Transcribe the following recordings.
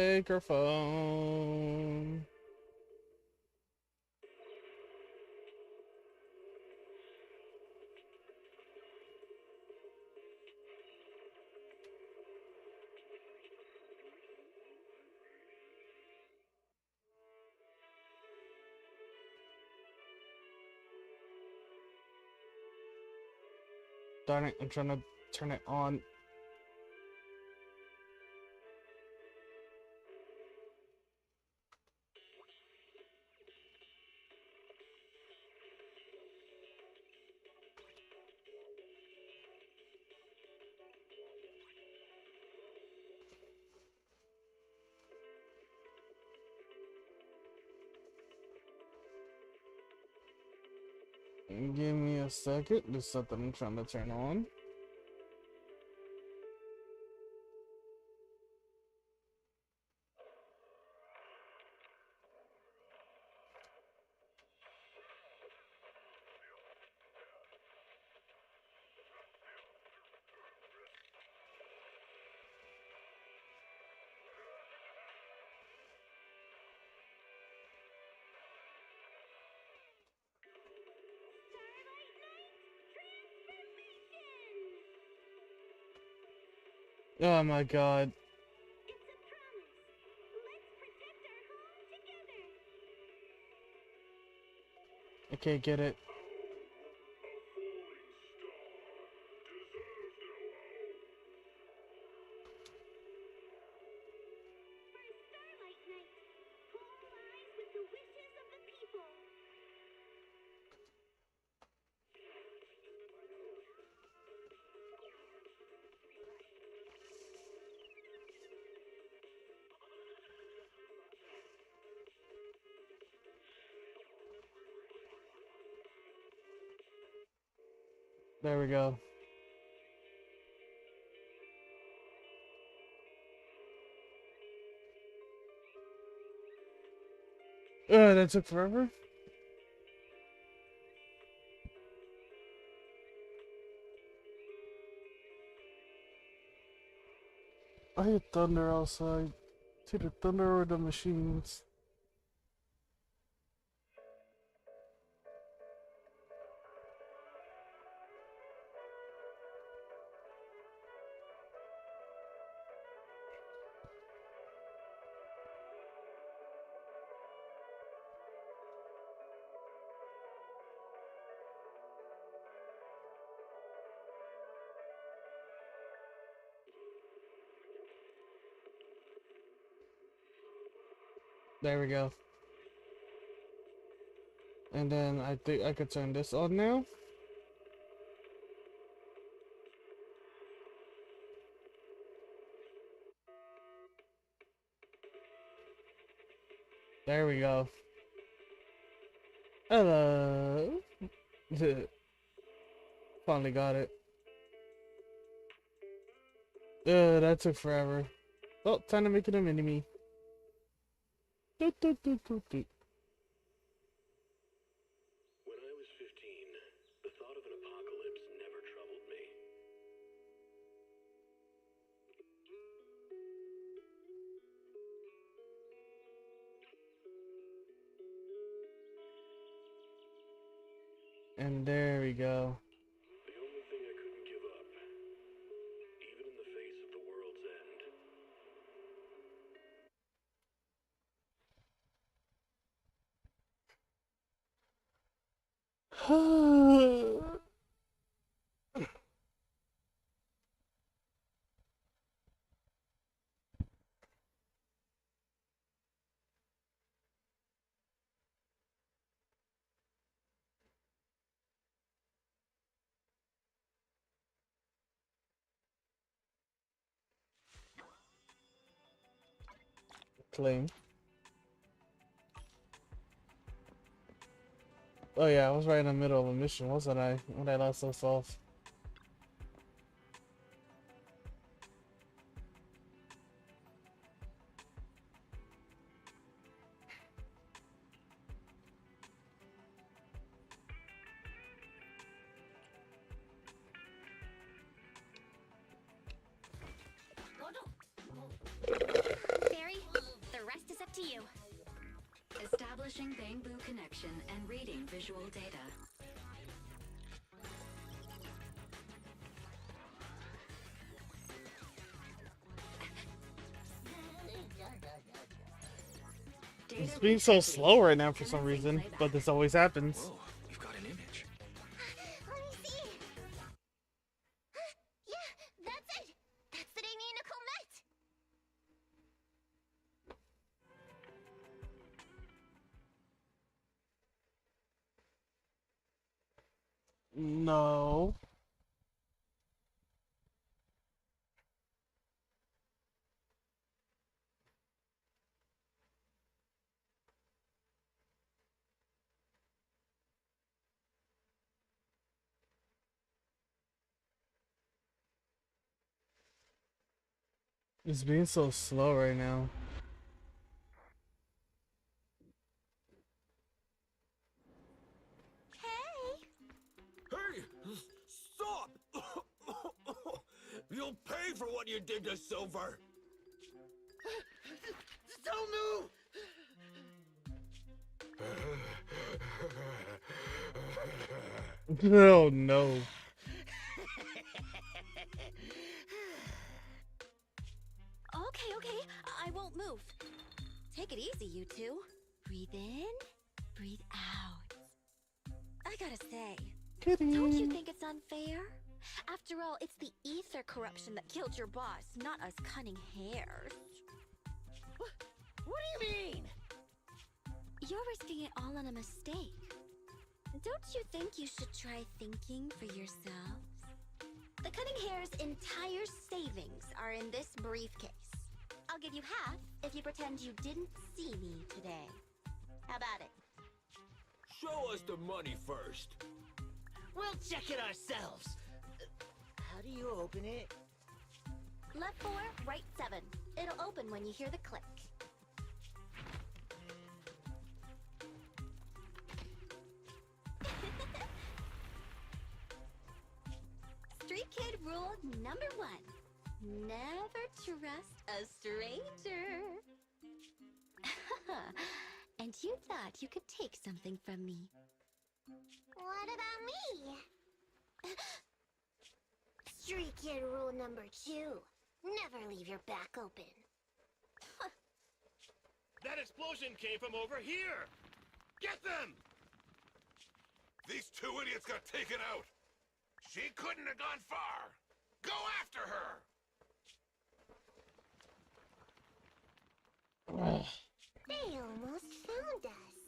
Microphone. Darn it, I'm trying to turn it on. Give me a second. There's something I'm trying to turn on. Oh my god. I can't get it. There we go. That took forever. I hear thunder outside. See the thunder or the machines. There we go. And then I think I could turn this on now. There we go. Hello. Finally got it. That took forever. Oh, time to make it a mini-me. Doot, doot, doot, doot, doot. When I was 15, the thought of an apocalypse never troubled me. And there we go. The only thing I couldn't give up, even in the face of the world's end. Claim. Oh yeah, I was right in the middle of a mission, wasn't I? When I lost those off. Barry, to you. Establishing Bangbu connection and reading visual data. It's being so slow right now for some reason, but this always happens. Whoa, you've got an image. Let me see. Yeah, that's it. That's the day me and Nicole met. No. It's being so slow right now. Hey. Hey! Stop! You'll pay for what you did to Silver! Don't move! Oh no. Okay, I won't move. Take it easy, you two. Breathe in, breathe out. I gotta say, Kitty. don't you think it's unfair? After all, it's the ether corruption that killed your boss, not us cunning hares. What do you mean? You're risking it all on a mistake. Don't you think you should try thinking for yourselves? The cunning hare's entire savings are in this briefcase. I'll give you half if you pretend you didn't see me today. How about it? Show us the money first. We'll check it ourselves. How do you open it? Left 4, right 7. It'll open when you hear the click. Street kid rule number 1. Never trust a stranger. And you thought you could take something from me. What about me? Street kid rule number 2. Never leave your back open. That explosion came from over here! Get them! These two idiots got taken out! She couldn't have gone far! Go after her! They almost found us.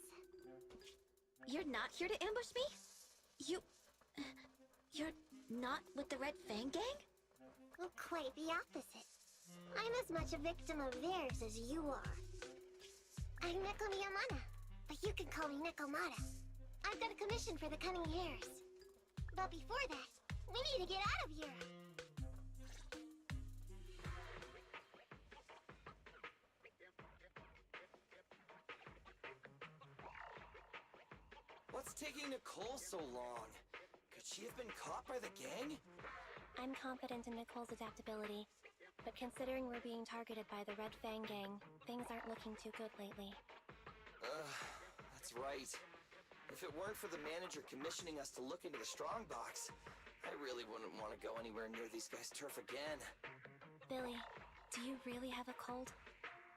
You're not here to ambush me? You're not with the Red Fang Gang? Well, quite the opposite. I'm as much a victim of theirs as you are. I'm Neko Miyamana, but you can call me Nekomata. I've got a commission for the Cunning Hares. But before that, we need to get out of here. What's taking Nicole so long? Could she have been caught by the gang? I'm confident in Nicole's adaptability, but considering we're being targeted by the Red Fang Gang, things aren't looking too good lately. That's right. If it weren't for the manager commissioning us to look into the strongbox, I really wouldn't want to go anywhere near these guys' turf again. Billy, do you really have a cold?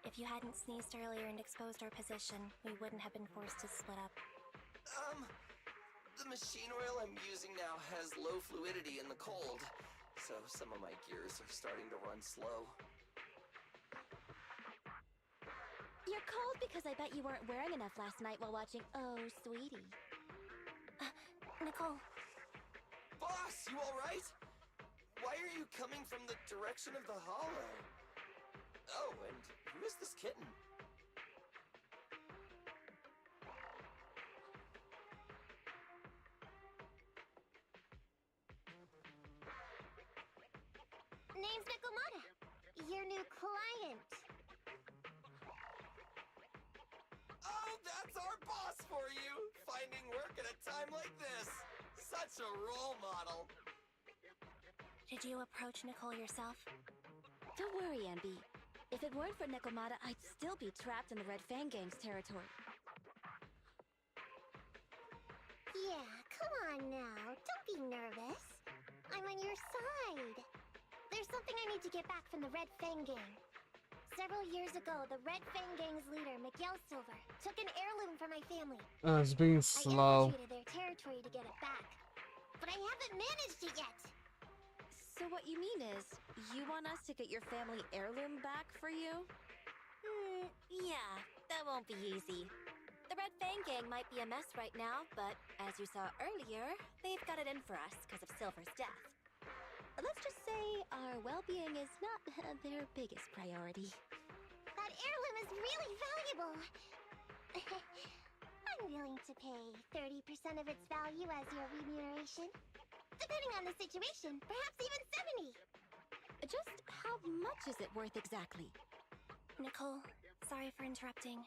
If you hadn't sneezed earlier and exposed our position, we wouldn't have been forced to split up. The machine oil I'm using now has low fluidity in the cold, so some of my gears are starting to run slow. You're cold because I bet you weren't wearing enough last night while watching Oh, Sweetie. Nicole, Boss, you alright? Why are you coming from the direction of the hollow? Oh, and who is this kitten? Name's Nekomata, your new client. Oh, that's our boss for you! Finding work at a time like this! Such a role model! did you approach Nicole yourself? Don't worry, Ambi. If it weren't for Nekomata, I'd still be trapped in the Red Fang Gang's territory. Yeah, come on now. Don't be nervous. I'm on your side. There's something I need to get back from the Red Fang Gang. Several years ago, the Red Fang Gang's leader, Miguel Silver, took an heirloom from my family. It's being I slow. infiltrated their territory to get it back. But I haven't managed it yet. So what you mean is, you want us to get your family heirloom back for you? Yeah, that won't be easy. The Red Fang Gang might be a mess right now, but as you saw earlier, they've got it in for us because of Silver's death. Let's just say our well-being is not their biggest priority. That heirloom is really valuable. I'm willing to pay 30% of its value as your remuneration. Depending on the situation, perhaps even 70. Just how much is it worth exactly? Nicole, sorry for interrupting.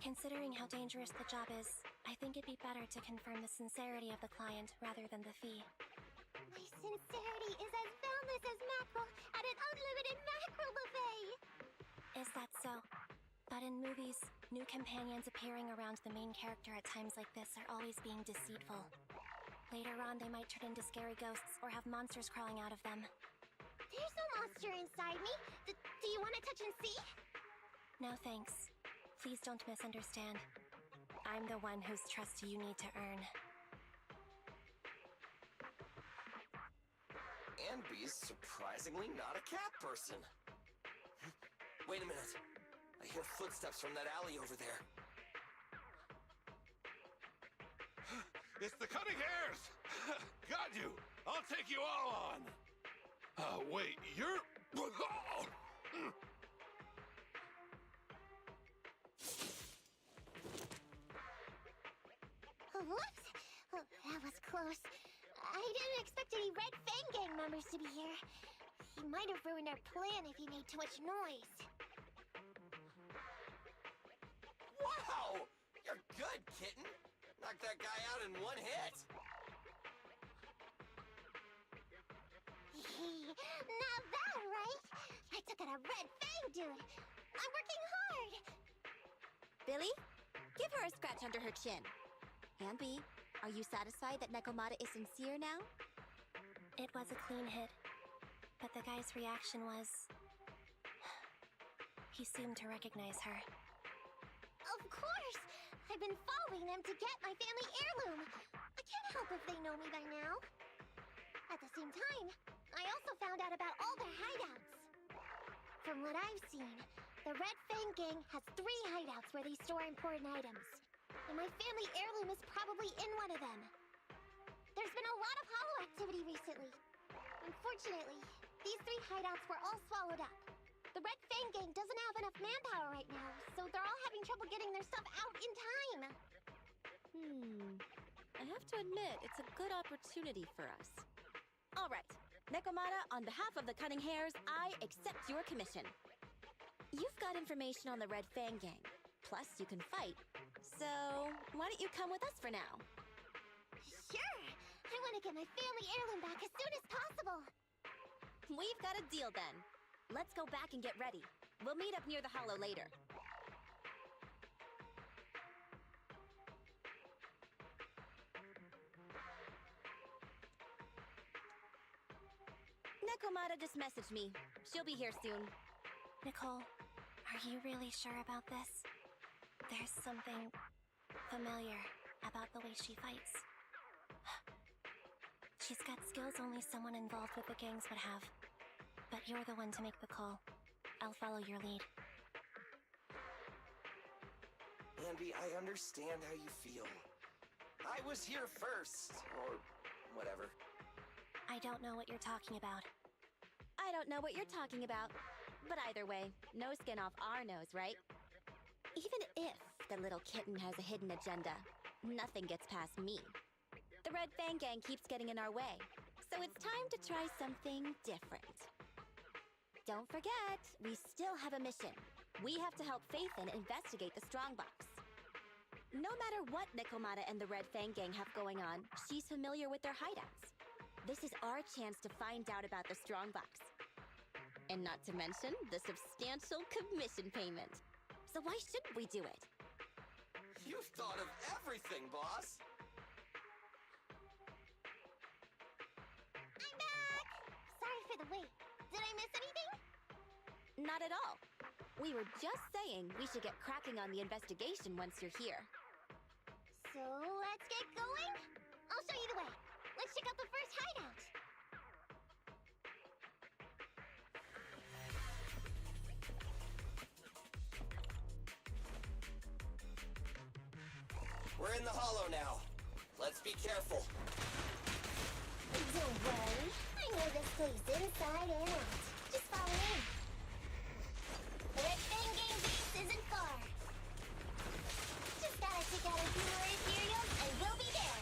Considering how dangerous the job is, I think it'd be better to confirm the sincerity of the client rather than the fee. My sincerity is as boundless as mackerel at an unlimited mackerel buffet! Is that so? But in movies, new companions appearing around the main character at times like this are always being deceitful. Later on, they might turn into scary ghosts or have monsters crawling out of them. There's no monster inside me! Do you want to touch and see? No thanks. Please don't misunderstand. I'm the one whose trust you need to earn. Anby's surprisingly not a cat person. Wait a minute. I hear footsteps from that alley over there. It's the Cunning Hares! Got you! I'll take you all on! Wait, you're... Whoops! Oh, that was close. I didn't expect any Red Fang Gang members to be here. He might have ruined our plan if he made too much noise. Wow! You're good, kitten! Knocked that guy out in one hit! Not bad, right? I took out a Red Fang dude. I'm working hard. Billy, give her a scratch under her chin. Anby, are you satisfied that Nekomata is sincere now? It was a clean hit, but the guy's reaction was... He seemed to recognize her. Of course! I've been following them to get my family heirloom. I can't help if they know me by now. At the same time, I also found out about all their hideouts. From what I've seen, the Red Fang Gang has 3 hideouts where they store important items. And my family heirloom is probably in one of them. There's been a lot of hollow activity recently. Unfortunately, these 3 hideouts were all swallowed up. The Red Fang Gang doesn't have enough manpower right now, so they're all having trouble getting their stuff out in time. I have to admit, it's a good opportunity for us. All right, Nekomata, on behalf of the Cunning Hares, I accept your commission. You've got information on the Red Fang Gang, plus you can fight. So, why don't you come with us for now? Sure! I want to get my family heirloom back as soon as possible! We've got a deal then. Let's go back and get ready. We'll meet up near the hollow later. Nekomata just messaged me. She'll be here soon. Nicole, are you really sure about this? There's something familiar about the way she fights. She's got skills only someone involved with the gangs would have. But you're the one to make the call. I'll follow your lead. Anby, I understand how you feel. I was here first, or whatever. I don't know what you're talking about. I don't know what you're talking about. But either way, no skin off our nose, right? Even if the little kitten has a hidden agenda, nothing gets past me. The Red Fang Gang keeps getting in our way, so it's time to try something different. Don't forget, we still have a mission. We have to help Faithin investigate the Strongbox. No matter what Nekomata and the Red Fang Gang have going on, she's familiar with their hideouts. This is our chance to find out about the Strongbox. And not to mention the substantial commission payment. So why shouldn't we do it? You've thought of everything, boss. I'm back! Sorry for the wait. Did I miss anything? Not at all. We were just saying we should get cracking on the investigation once you're here. So let's get going? I'll show you the way. Let's check out the first hideout. We're in the hollow now. Let's be careful. Don't worry. I know this place inside and out. Just follow me. The Red Game base isn't far. Just gotta take out a few more Ethereals and we'll be there.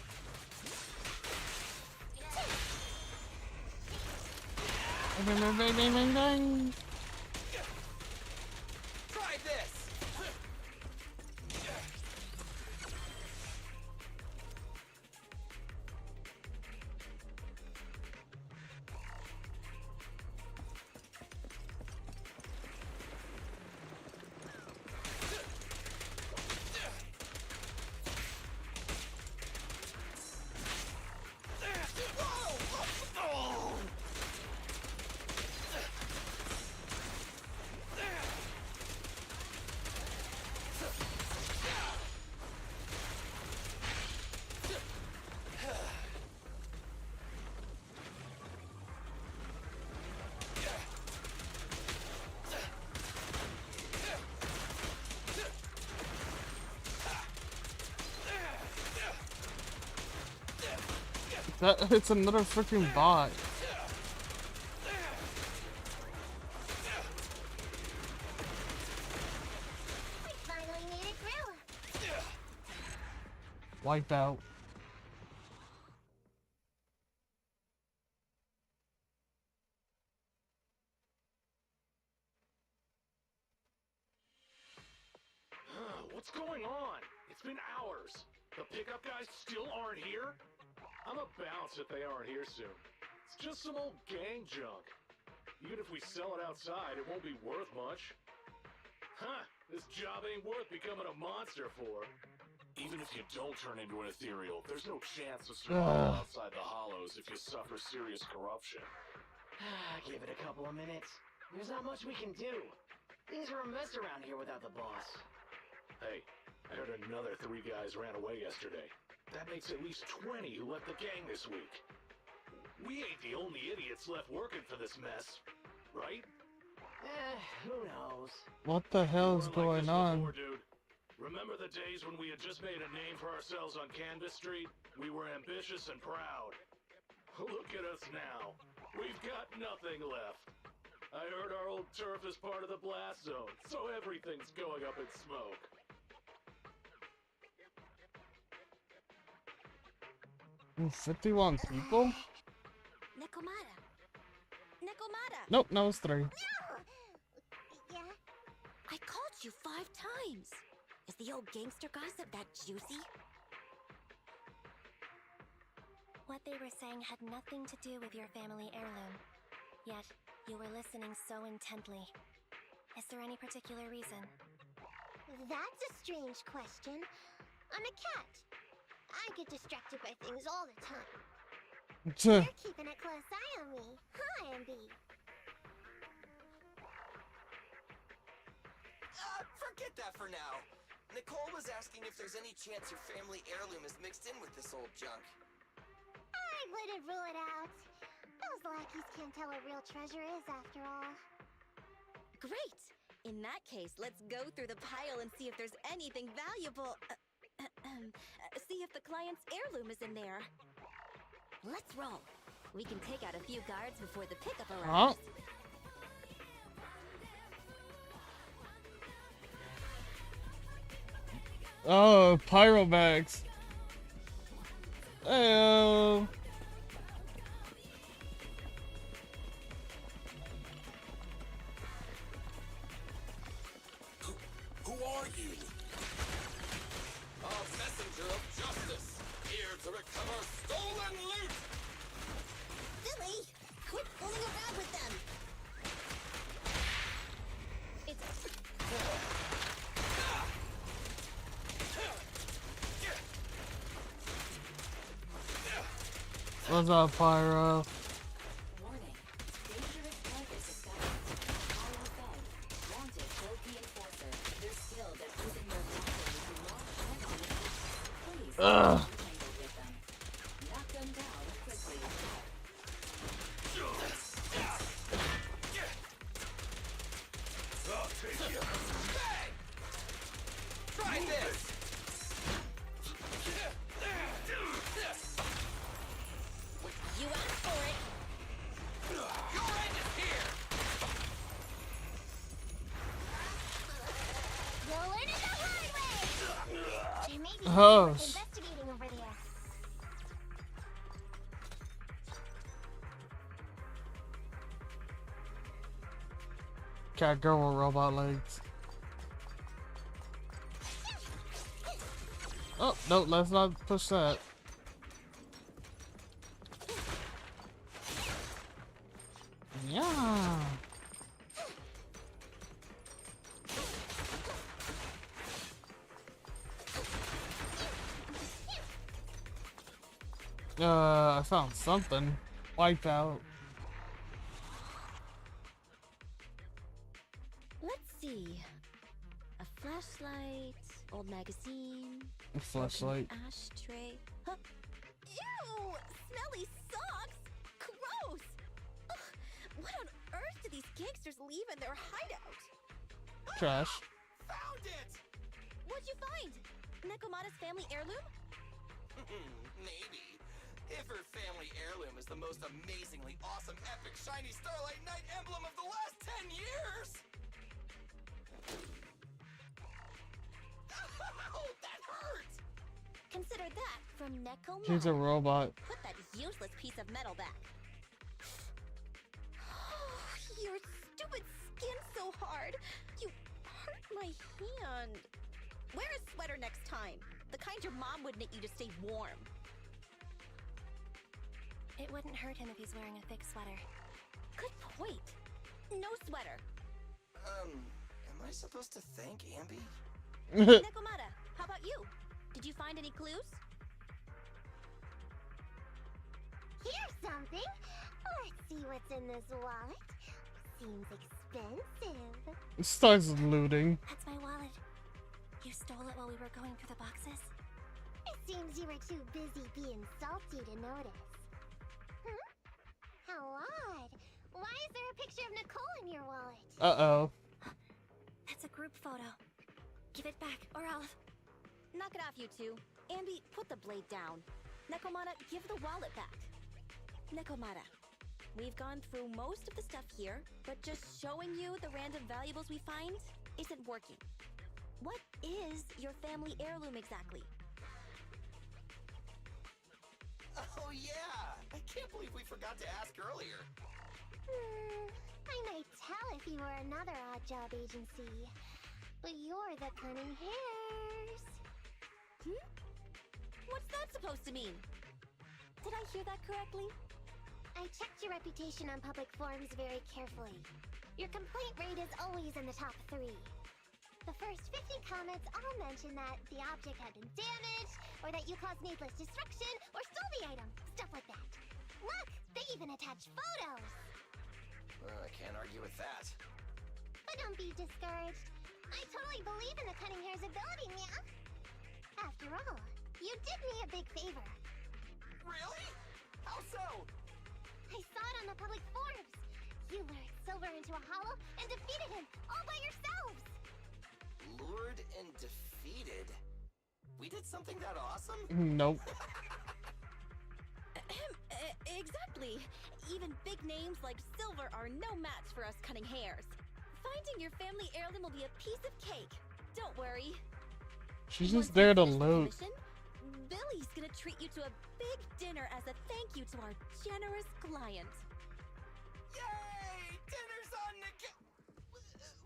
Try this. It's another freaking bot. We finally made it through. Wipe out. What's going on? It's been hours. The pickup guys still aren't here? I'm a bounce if they aren't here soon. It's just some old gang junk. Even if we sell it outside, it won't be worth much. Huh, this job ain't worth becoming a monster for. Even if you don't turn into an ethereal, there's no chance to survive outside the hollows if you suffer serious corruption. Give it a couple of minutes. There's not much we can do. Things are a mess around here without the boss. Hey, I heard another 3 guys ran away yesterday. That makes at least 20 who left the gang this week. We ain't the only idiots left working for this mess, right? Who knows? What the hell is We weren't like going this on? before, dude. Remember the days when we had just made a name for ourselves on Canvas Street? We were ambitious and proud. Look at us now. We've got nothing left. I heard our old turf is part of the blast zone, so everything's going up in smoke. Ooh, 51 people? Nekomata. Nekomata! Nope, that was 3. Yeah? I called you 5 times. Is the old gangster gossip that juicy? What they were saying had nothing to do with your family heirloom. Yet, you were listening so intently. Is there any particular reason? That's a strange question. I'm a cat. I get distracted by things all the time. You're keeping a close eye on me, huh, MB? Forget that for now. Nicole was asking if there's any chance your family heirloom is mixed in with this old junk. I wouldn't rule it out. Those lackeys can't tell what real treasure is, after all. Great! In that case, let's go through the pile and see if there's anything valuable. See if the client's heirloom is in there. Let's roll. We can take out a few guards before the pickup arrives. Oh, pyrobags. Hey. Who are you? A messenger of justice, here to recover stolen loot! Billy! Quit fooling around with them! What's up, Pyro? Warning. Dangerous target discovered. Hollow Fed. Wanted bulky enforcer. They're skilled at using their tactics to launch enemies. Please Ugh. entangle with them. Knock them down quickly. I'll take you. Hey! Try this! You asked for it. Your end is here! You'll learn it the hard way! There may be Oh, someone investigating over there. cat girl with robot legs. Oh, no, let's not push that. Yeah. I found something. Wipe out. Let's see. A flashlight, old magazine, A flashlight. ashtray. Huh? Ew! Smelly socks! Gross! Ugh, what on earth do these gangsters leave in their hideout? Trash. Found it! What'd you find? Nekomata's family heirloom? Maybe. If her family heirloom is the most amazingly awesome, epic, shiny Starlight Knight emblem of the last 10 years! Ow, that hurt! Consider that from Nekomata. She's a robot. Put that useless piece of metal back. Your stupid skin's so hard. You hurt my hand. Wear a sweater next time. The kind your mom would knit you to stay warm. It wouldn't hurt him if he's wearing a thick sweater. Good point. No sweater. Am I supposed to thank Ambi? Nekomata, how about you? Did you find any clues? Here's something. Let's see what's in this wallet. Seems expensive. Starts looting. That's my wallet. You stole it while we were going through the boxes? It seems you were too busy being salty to notice. How odd. Why is there a picture of Nicole in your wallet? Uh-oh. That's a group photo. Give it back, or I'll... Knock it off, you two. Ambi, put the blade down. Nekomata, give the wallet back. Nekomata, we've gone through most of the stuff here, but just showing you the random valuables we find isn't working. What is your family heirloom exactly? Oh yeah! I can't believe we forgot to ask earlier. I might tell if you were another odd job agency. But you're the cunning hairs. What's that supposed to mean? Did I hear that correctly? I checked your reputation on public forums very carefully. Your complaint rate is always in the top 3. The first 50 comments all mention that the object had been damaged, or that you caused needless destruction, or stole the item. Stuff like that. Look! They even attach photos! I can't argue with that. But don't be discouraged. I totally believe in the cunning hair's ability, yeah? After all, you did me a big favor. Really? How so? I saw it on the public forums. You lured Silver into a hollow and defeated him all by yourselves. Lured and defeated? We did something that awesome? Nope. Exactly. Even big names like Silver are no match for us cunning hairs. Finding your family heirloom will be a piece of cake. Don't worry. She's Once just there to you finish the loot. mission, Billy's gonna treat you to a big dinner as a thank you to our generous client. Yay! Dinner's on the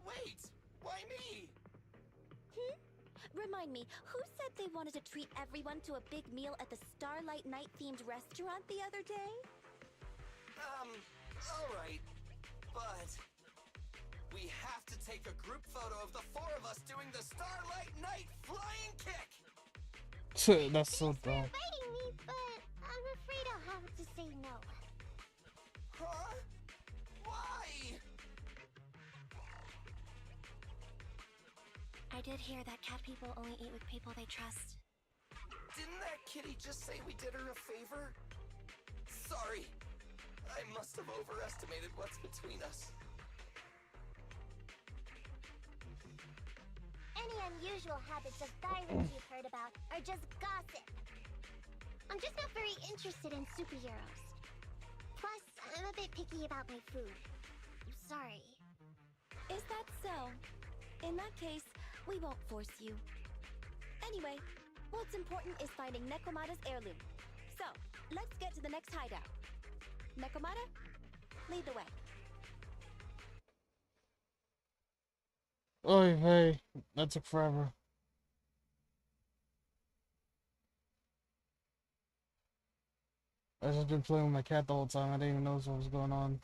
wait, why me? Remind me, who said they wanted to treat everyone to a big meal at the Starlight Night themed restaurant the other day? Alright. But we have to take a group photo of the 4 of us doing the Starlight Night flying kick! That's so dumb. Inviting me, but I'm afraid I'll have to say no. Huh? Why? I did hear that cat people only eat with people they trust. Didn't that kitty just say we did her a favor? Sorry. I must have overestimated what's between us. Any unusual habits of Thyron's you've heard about are just gossip. I'm just not very interested in superheroes. Plus, I'm a bit picky about my food. I'm sorry. Is that so? In that case, we won't force you. Anyway, what's important is finding Nekomata's heirloom. So, let's get to the next hideout. Nekomata, lead the way. Oh, hey, that took forever. I just been playing with my cat the whole time. I didn't even know what was going on.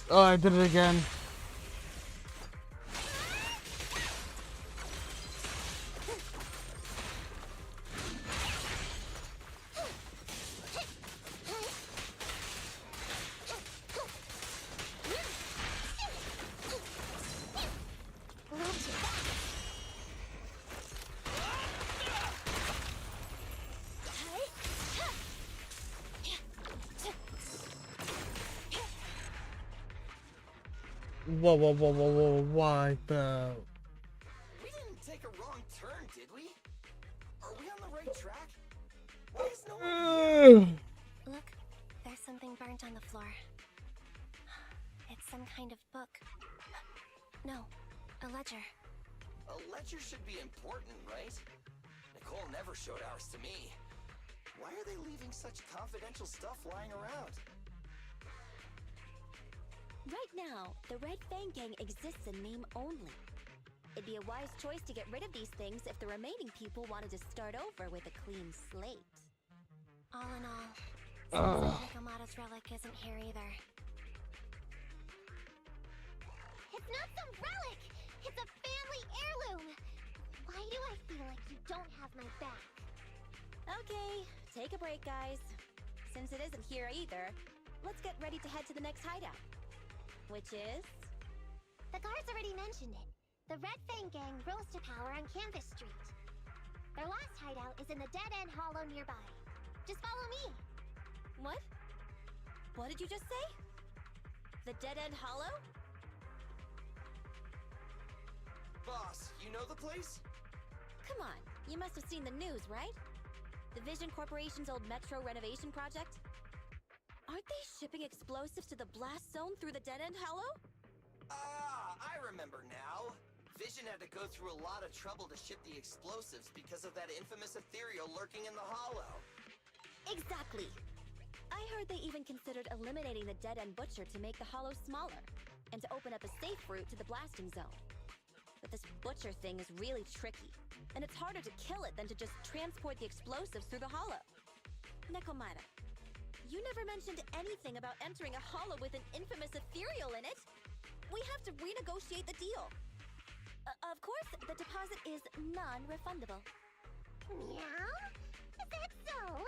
Oh, I did it again. Whoa, whoa, whoa, whoa, whoa, why the... We didn't take a wrong turn, did we? Are we on the right track? Why is no one here? Look, there's something burnt on the floor. It's some kind of book. No, a ledger. A ledger should be important, right? Nicole never showed ours to me. Why are they leaving such confidential stuff lying around? Right now, the Red Fang Gang exists in name only. It'd be a wise choice to get rid of these things if the remaining people wanted to start over with a clean slate. All in all, seems like Nekomata's relic isn't here either. It's not some relic! It's a family heirloom! Why do I feel like you don't have my back? Okay, take a break, guys. Since it isn't here either, let's get ready to head to the next hideout. Which is? The guards already mentioned it. The Red Fang Gang rose to power on Canvas Street. Their last hideout is in the Dead End Hollow nearby. Just follow me. What? What did you just say? The Dead End Hollow? Boss, you know the place? Come on, you must have seen the news, right? The Vision Corporation's old metro renovation project? Aren't they shipping explosives to the blast zone through the Dead End Hollow? Ah, I remember now. Vision had to go through a lot of trouble to ship the explosives because of that infamous ethereal lurking in the hollow. Exactly. I heard they even considered eliminating the Dead End Butcher to make the hollow smaller, and to open up a safe route to the blasting zone. But this Butcher thing is really tricky, and it's harder to kill it than to just transport the explosives through the hollow. Nekomata, you never mentioned anything about entering a hollow with an infamous ethereal in it. We have to renegotiate the deal. Of course, the deposit is non-refundable. Meow? Is that so?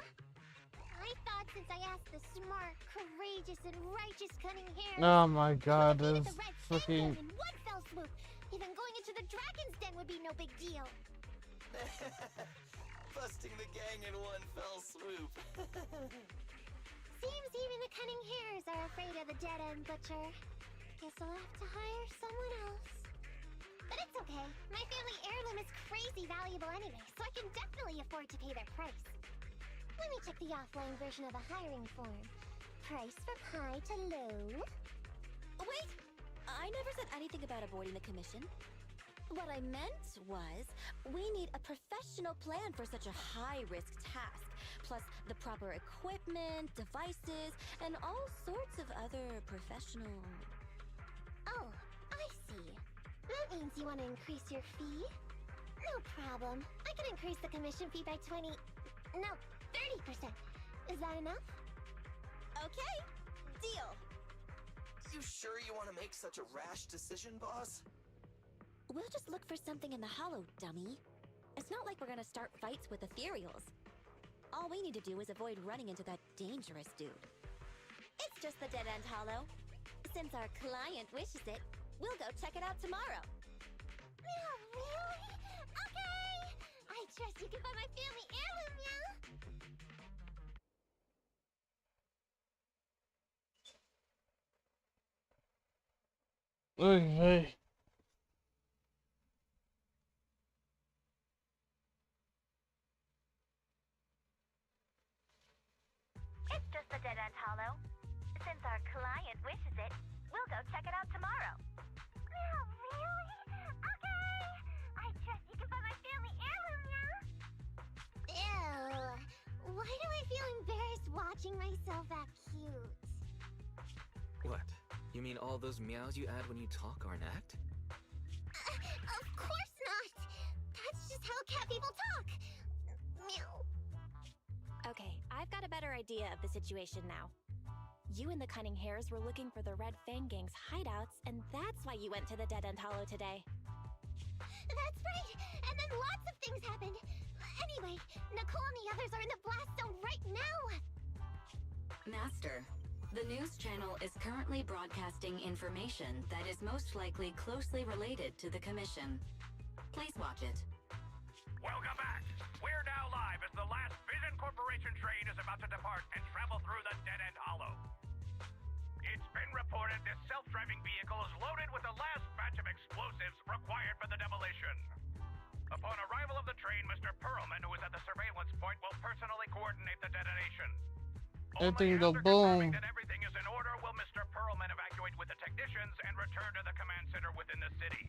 I thought since I asked the smart, courageous, and righteous Cunning Hair... Oh my god, defeated this the Red freaking... Fang Gang in one fell swoop. Even going into the Dragon's Den would be no big deal. Busting the gang in one fell swoop. Seems even the Cunning Hairs are afraid of the Dead End Butcher. Guess I'll have to hire someone else. But it's okay. My family heirloom is crazy valuable anyway, so I can definitely afford to pay their price. Let me check the offline version of the hiring form. price from high to low? Wait! I never said anything about avoiding the commission. What I meant was, we need a professional plan for such a high-risk task, plus the proper equipment, devices, and all sorts of other professional... Oh, I see. That means you want to increase your fee? No problem. I can increase the commission fee by 20... No, 30%. Is that enough? Okay, deal. You sure you want to make such a rash decision, boss? We'll just look for something in the hollow, dummy. It's not like we're gonna start fights with ethereals. All we need to do is avoid running into that dangerous dude. It's just the dead-end hollow. Since our client wishes it, we'll go check it out tomorrow. Oh, really? Okay! I trust you can find my family heirloom, yeah? Okay. It's just the dead-end hollow. Since our client wishes it, we'll go check it out tomorrow. Oh, really? Okay! I trust you can find my family heirloom, yeah? Ew. Why do I feel embarrassed watching myself act cute? What? You mean all those meows you add when you talk aren't act? Of course not! That's just how cat people talk! Meow. Okay, I've got a better idea of the situation now. You and the Cunning Hares were looking for the Red Fang Gang's hideouts, and that's why you went to the Dead End Hollow today. That's right! And then lots of things happened! Anyway, Nicole and the others are in the blast zone right now! Master, the news channel is currently broadcasting information that is most likely closely related to the commission. Please watch it. Welcome back. We're now live as the last Vision Corporation train is about to depart and travel through the dead-end hollow. It's been reported this self-driving vehicle is loaded with the last batch of explosives required for the demolition. Upon arrival of the train, Mr. Perlman, who is at the surveillance point, will personally coordinate the detonation. Everything Only go after boom. confirming that everything is in order will Mr. Perlman evacuate with the technicians and return to the command center within the city.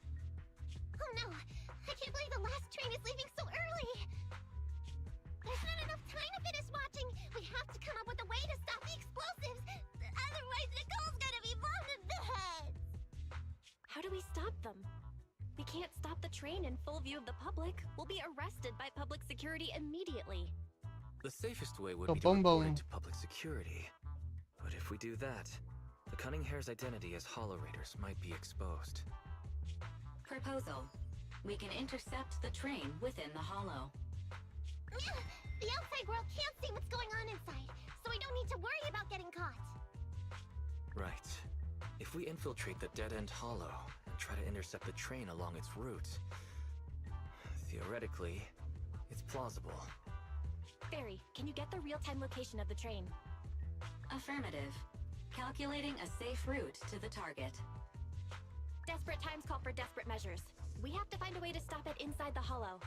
Oh no! I can't believe the last train is leaving so early! There's not enough time to finish watching! We have to come up with a way to stop the explosives! Otherwise, Nicole's gonna be bombed in the head! How do we stop them? We can't stop the train in full view of the public. We'll be arrested by public security immediately. The safest way would Go be to boom report boom. it to public security. But if we do that, the Cunning Hare's identity as Hollow Raiders might be exposed. Proposal. We can intercept the train within the hollow. The outside world can't see what's going on inside, so we don't need to worry about getting caught. Right. If we infiltrate the dead-end hollow and try to intercept the train along its route, theoretically, it's plausible. Barry, can you get the real-time location of the train? Affirmative. Calculating a safe route to the target. Desperate times call for desperate measures. We have to find a way to stop it inside the hollow.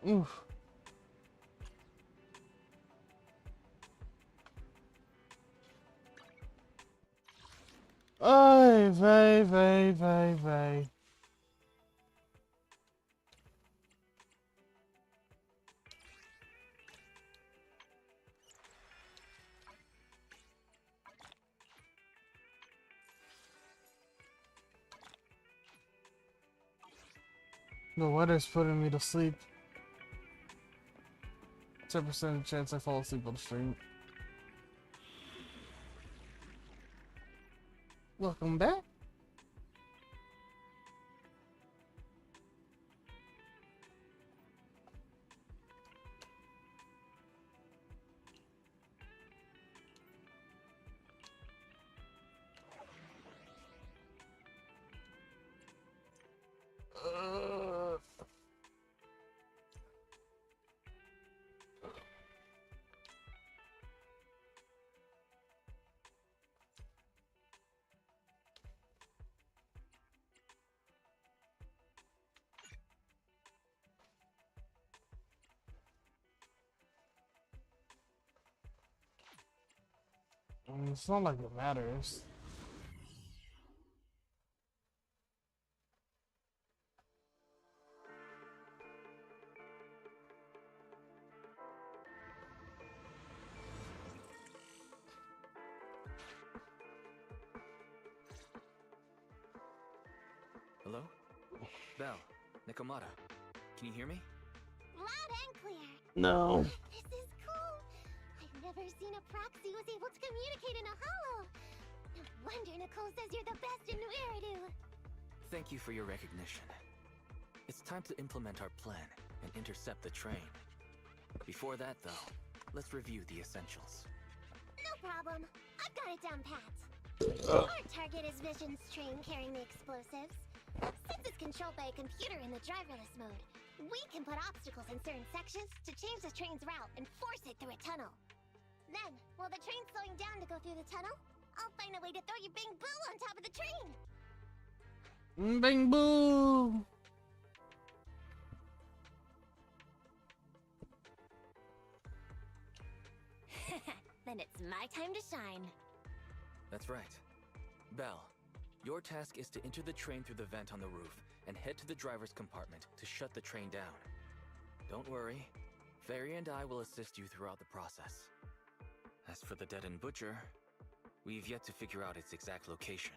Oof. Ay, vey. The weather's putting me to sleep. 10% chance I fall asleep on the stream. Welcome back. It's not like it matters. Hello? Belle, Nikomata. Can you hear me? Loud and clear. No. This is cool. I've never seen a proxy who's able to communicate in a hollow. No wonder Nicole says you're the best in New Eridu. Thank you for your recognition. It's time to implement our plan and intercept the train. Before that, though, let's review the essentials. No problem. I've got it down pat. Our target is Vision's train carrying the explosives. Since it's controlled by a computer in the driverless mode, we can put obstacles in certain sections to change the train's route and force it through a tunnel. Then, while the train's slowing down to go through the tunnel, I'll find a way to throw your Bing Boo on top of the train. Bing boo! Then it's my time to shine. That's right. Belle, your task is to enter the train through the vent on the roof and head to the driver's compartment to shut the train down. Don't worry, Fairy and I will assist you throughout the process. As for the dead-end butcher, we've yet to figure out its exact location,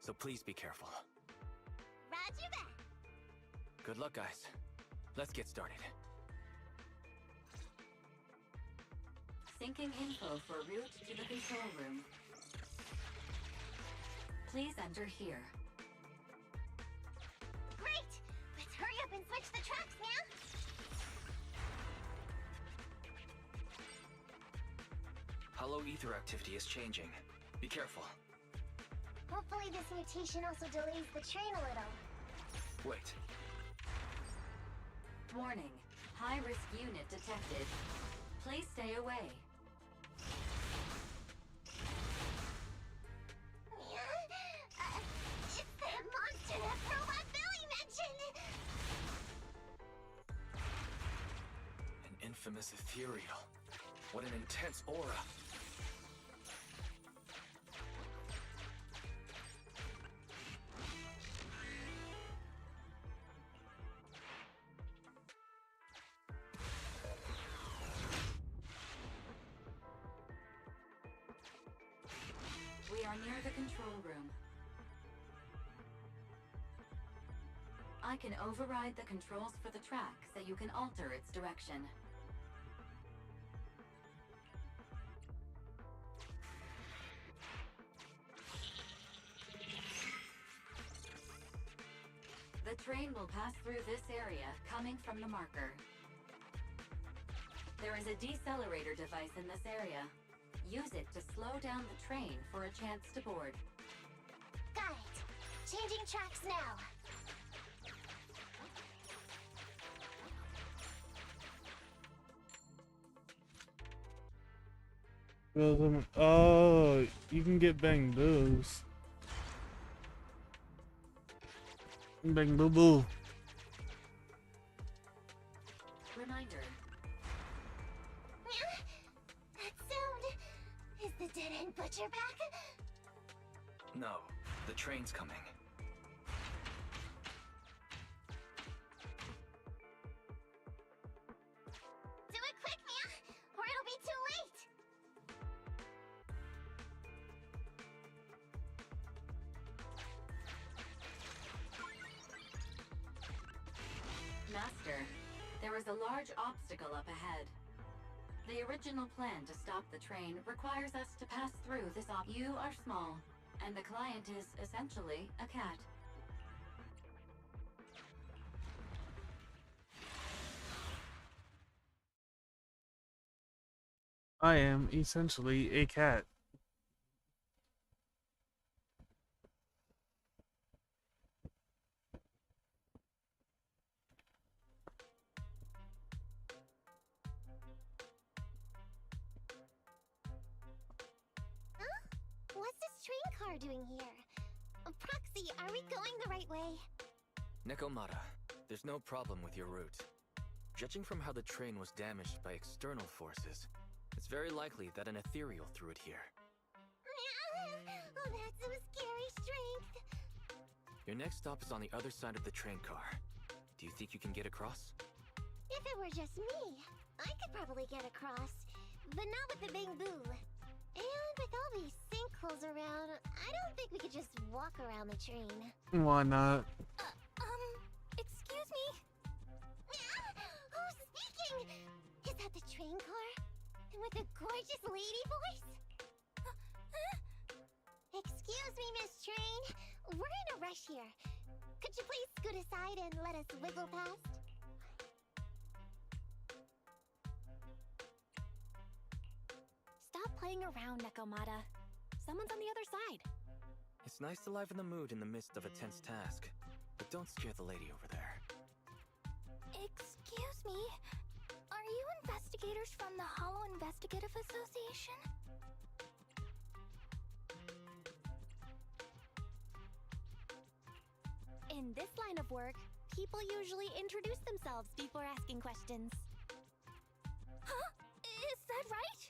so please be careful. Roger that. Good luck, guys. Let's get started. Syncing info for route to the control room. Please enter here. Great! Let's hurry up and switch the tracks now. Hollow ether activity is changing. Be careful. Hopefully this mutation also delays the train a little. Wait. Warning. High-risk unit detected. Please stay away. It's that monster that Robot Billy mentioned! An infamous ethereal. What an intense aura. We are near the control room. I can override the controls for the track so you can alter its direction. The train will pass through this area, coming from the marker. There is a decelerator device in this area. Use it to slow down the train for a chance to board. Got it. Changing tracks now. Oh, you can get bang boos. Bang boo boo. Reminder. That sound. Is the dead-end butcher back? No, the train's coming. Do it quick, Mia, or it'll be too late. Master, there is a large obstacle up ahead. The original plan to stop the train requires us to pass through this You are small, and the client is essentially a cat. I am essentially a cat. What's this train car doing here? Proxy, are we going the right way? Nikomata, there's no problem with your route. Judging from how the train was damaged by external forces, it's very likely that an ethereal threw it here. Your next stop is on the other side of the train car. Do you think you can get across? If it were just me, I could probably get across, but not with the bamboo. And with all these sinkholes around, I don't think we could just walk around the train. Why not? Excuse me? Who's speaking? Is that the train car? And with a gorgeous lady voice? Excuse me, Miss Train. We're in a rush here. Could you please scoot aside and let us wiggle past? Stop playing around, Nekomata. Someone's on the other side. It's nice to liven the mood in the midst of a tense task, but don't scare the lady over there. Excuse me? Are you investigators from the Hollow Investigative Association? In this line of work, people usually introduce themselves before asking questions. Huh? Is that right?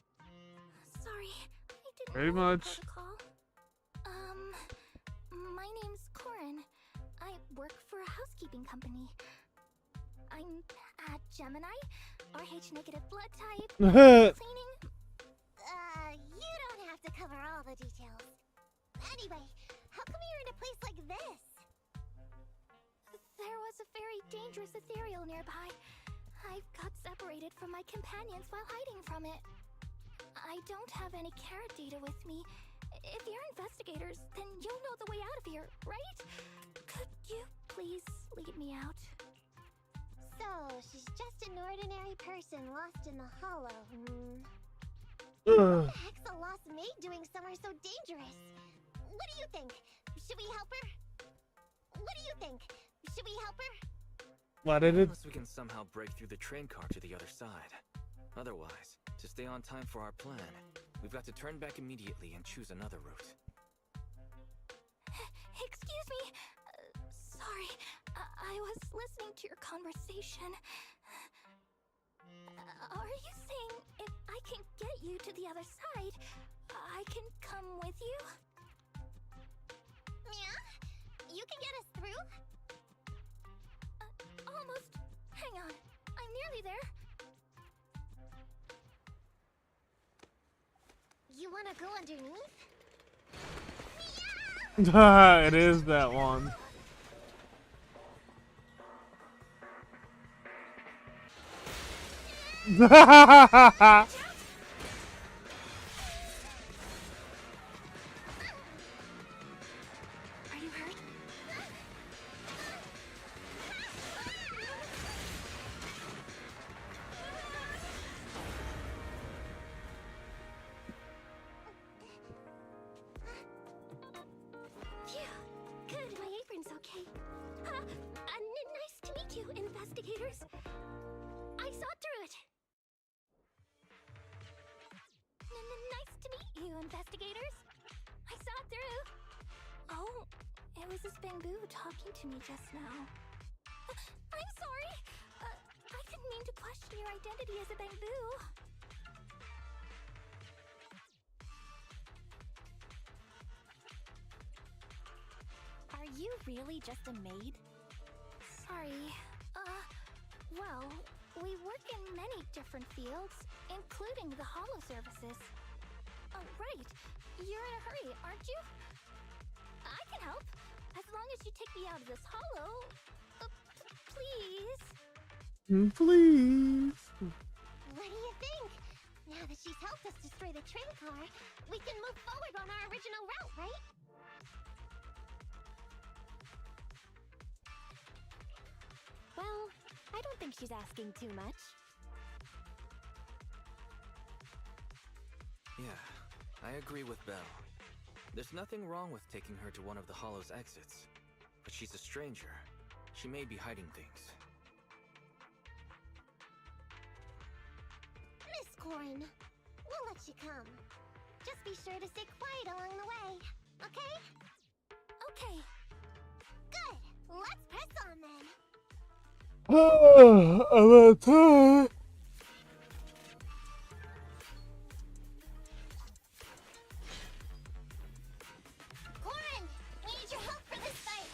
Sorry, I didn't Very know the much. protocol. My name's Corin. I work for a housekeeping company. I'm a Gemini, RH negative blood type, cleaning. You don't have to cover all the details. Anyway, how come you're in a place like this? There was a very dangerous ethereal nearby. I got separated from my companions while hiding from it. I don't have any carrot data with me. If you're investigators, then you'll know the way out of here, right? Could you please lead me out? So, she's just an ordinary person lost in the hollow. Ugh. What the heck's a lost maid doing somewhere so dangerous? What do you think? Should we help her? What do you think? Should we help her? Why did it? Unless we can somehow break through the train car to the other side. Otherwise, to stay on time for our plan, we've got to turn back immediately and choose another route. Excuse me. Sorry, I was listening to your conversation. Are you saying if I can get you to the other side, I can come with you? Yeah? You can get us through? Almost. Hang on. I'm nearly there. You wanna go underneath? It is that one. Are you hurt? Phew. Good, my apron's okay. Nice to meet you, investigators. I saw through it. Nice to meet you, investigators. I saw through. Oh, it was this bamboo talking to me just now. I'm sorry. I didn't mean to question your identity as a bamboo. Are you really just a maid? Sorry. Well, we work in many different fields, including the hollow services. Oh, right. You're in a hurry, aren't you? I can help. As long as you take me out of this hollow. Please. Please. What do you think? Now that she's helped us destroy the train car, we can move forward on our original route, right? Well, I don't think she's asking too much. Yeah, I agree with Belle. There's nothing wrong with taking her to one of the Hollow's exits. But she's a stranger. She may be hiding things. Miss Corin, we'll let you come. Just be sure to stay quiet along the way, okay? Okay. Good. Let's press on then. About time. Corin, we need your help for this fight.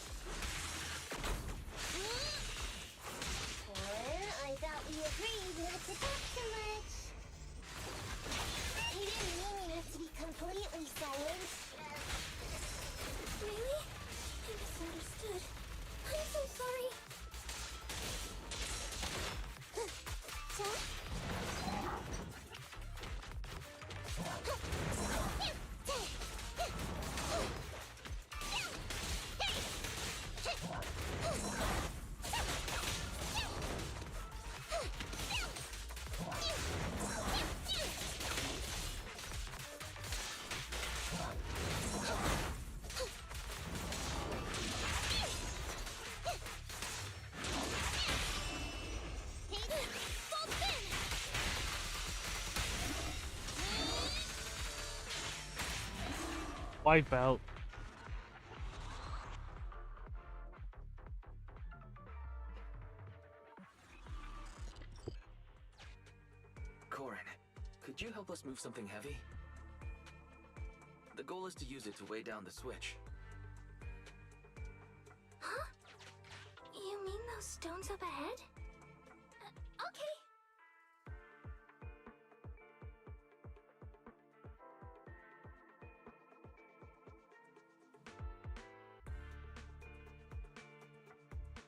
Wipe out. Corin, could you help us move something heavy? The goal is to use it to weigh down the switch. Huh? You mean those stones up ahead? Okay.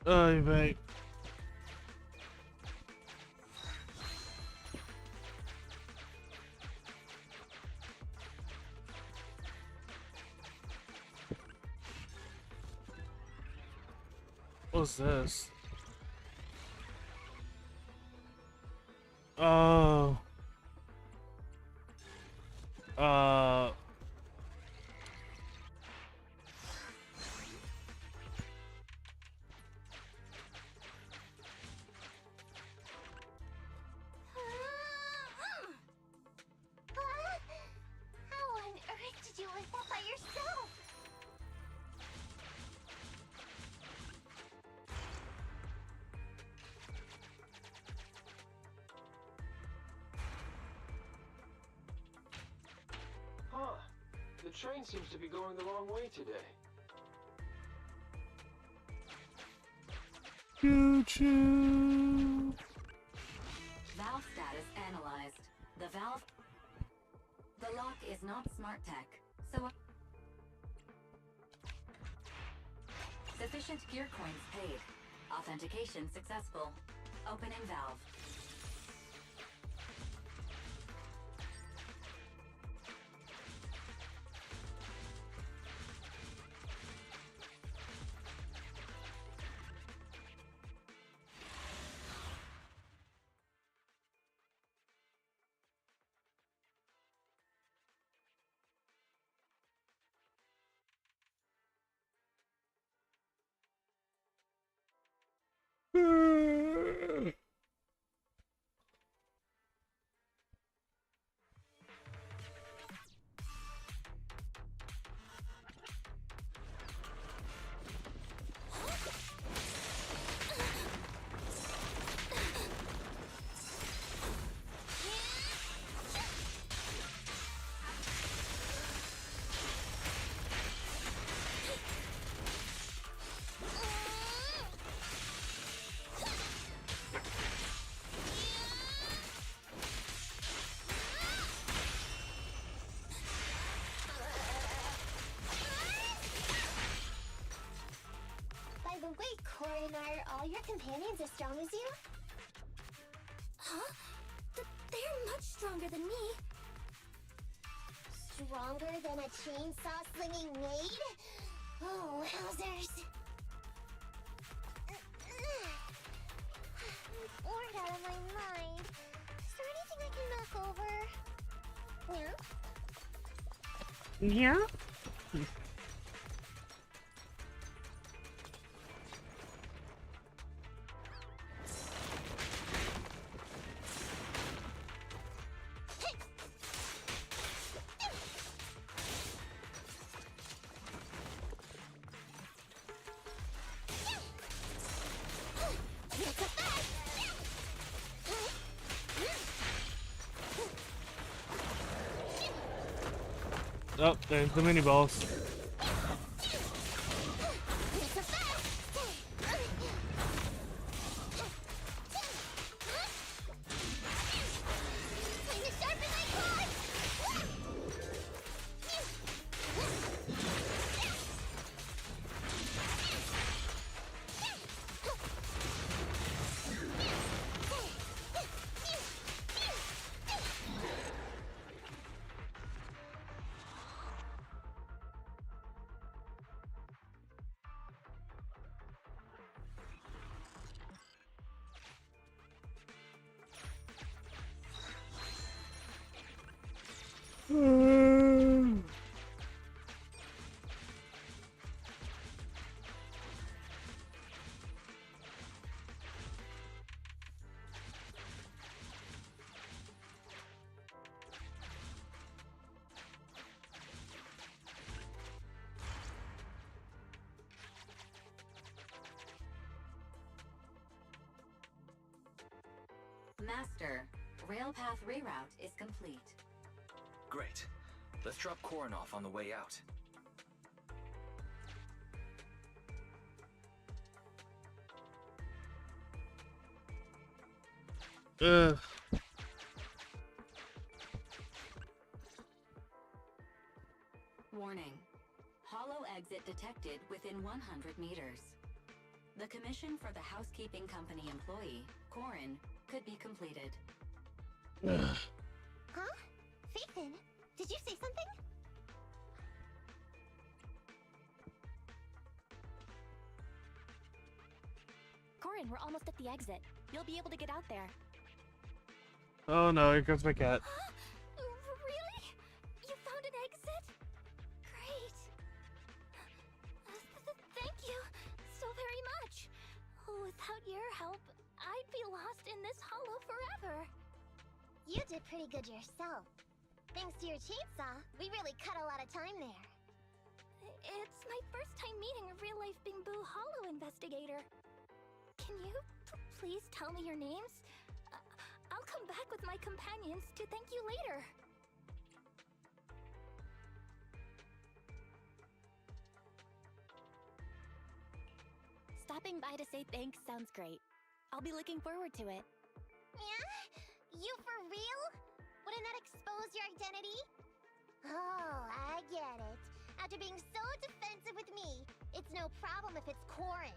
Oy vey. What's this? Oh. How on earth did you lift that by yourself? Huh. The train seems to be going the wrong way today. Choo-choo. Valve status analyzed. The lock is not smart tech, so sufficient gear coins paid. Authentication successful. Opening valve. By the way, Corin, are all your companions as strong as you? Huh? They're much stronger than me. Stronger than a chainsaw-slinging maid? Oh, wowzers. I'm bored out of my mind. Is there anything I can knock over? Yeah? Yeah? Oh, there's the mini boss. Master, railpath reroute is complete. Great. Let's drop Corin off on the way out. Ugh. Warning. Hollow exit detected within 100 meters. The commission for the housekeeping company employee, Corin, could be completed. Ugh. Huh? Phaethon, did you say something? Corin, we're almost at the exit. You'll be able to get out there. Oh no, here comes my cat. Huh? Really? You found an exit? Great. Thank you so very much. Without your help, I'd be lost in this hollow forever. You did pretty good yourself. Thanks to your chainsaw, we really cut a lot of time there. It's my first time meeting a real-life Bingboo Hollow investigator. Can you please tell me your names? I'll come back with my companions to thank you later. Stopping by to say thanks sounds great. I'll be looking forward to it. Yeah? You for real? Wouldn't that expose your identity? Oh, I get it. After being so defensive with me, it's no problem if it's Corin.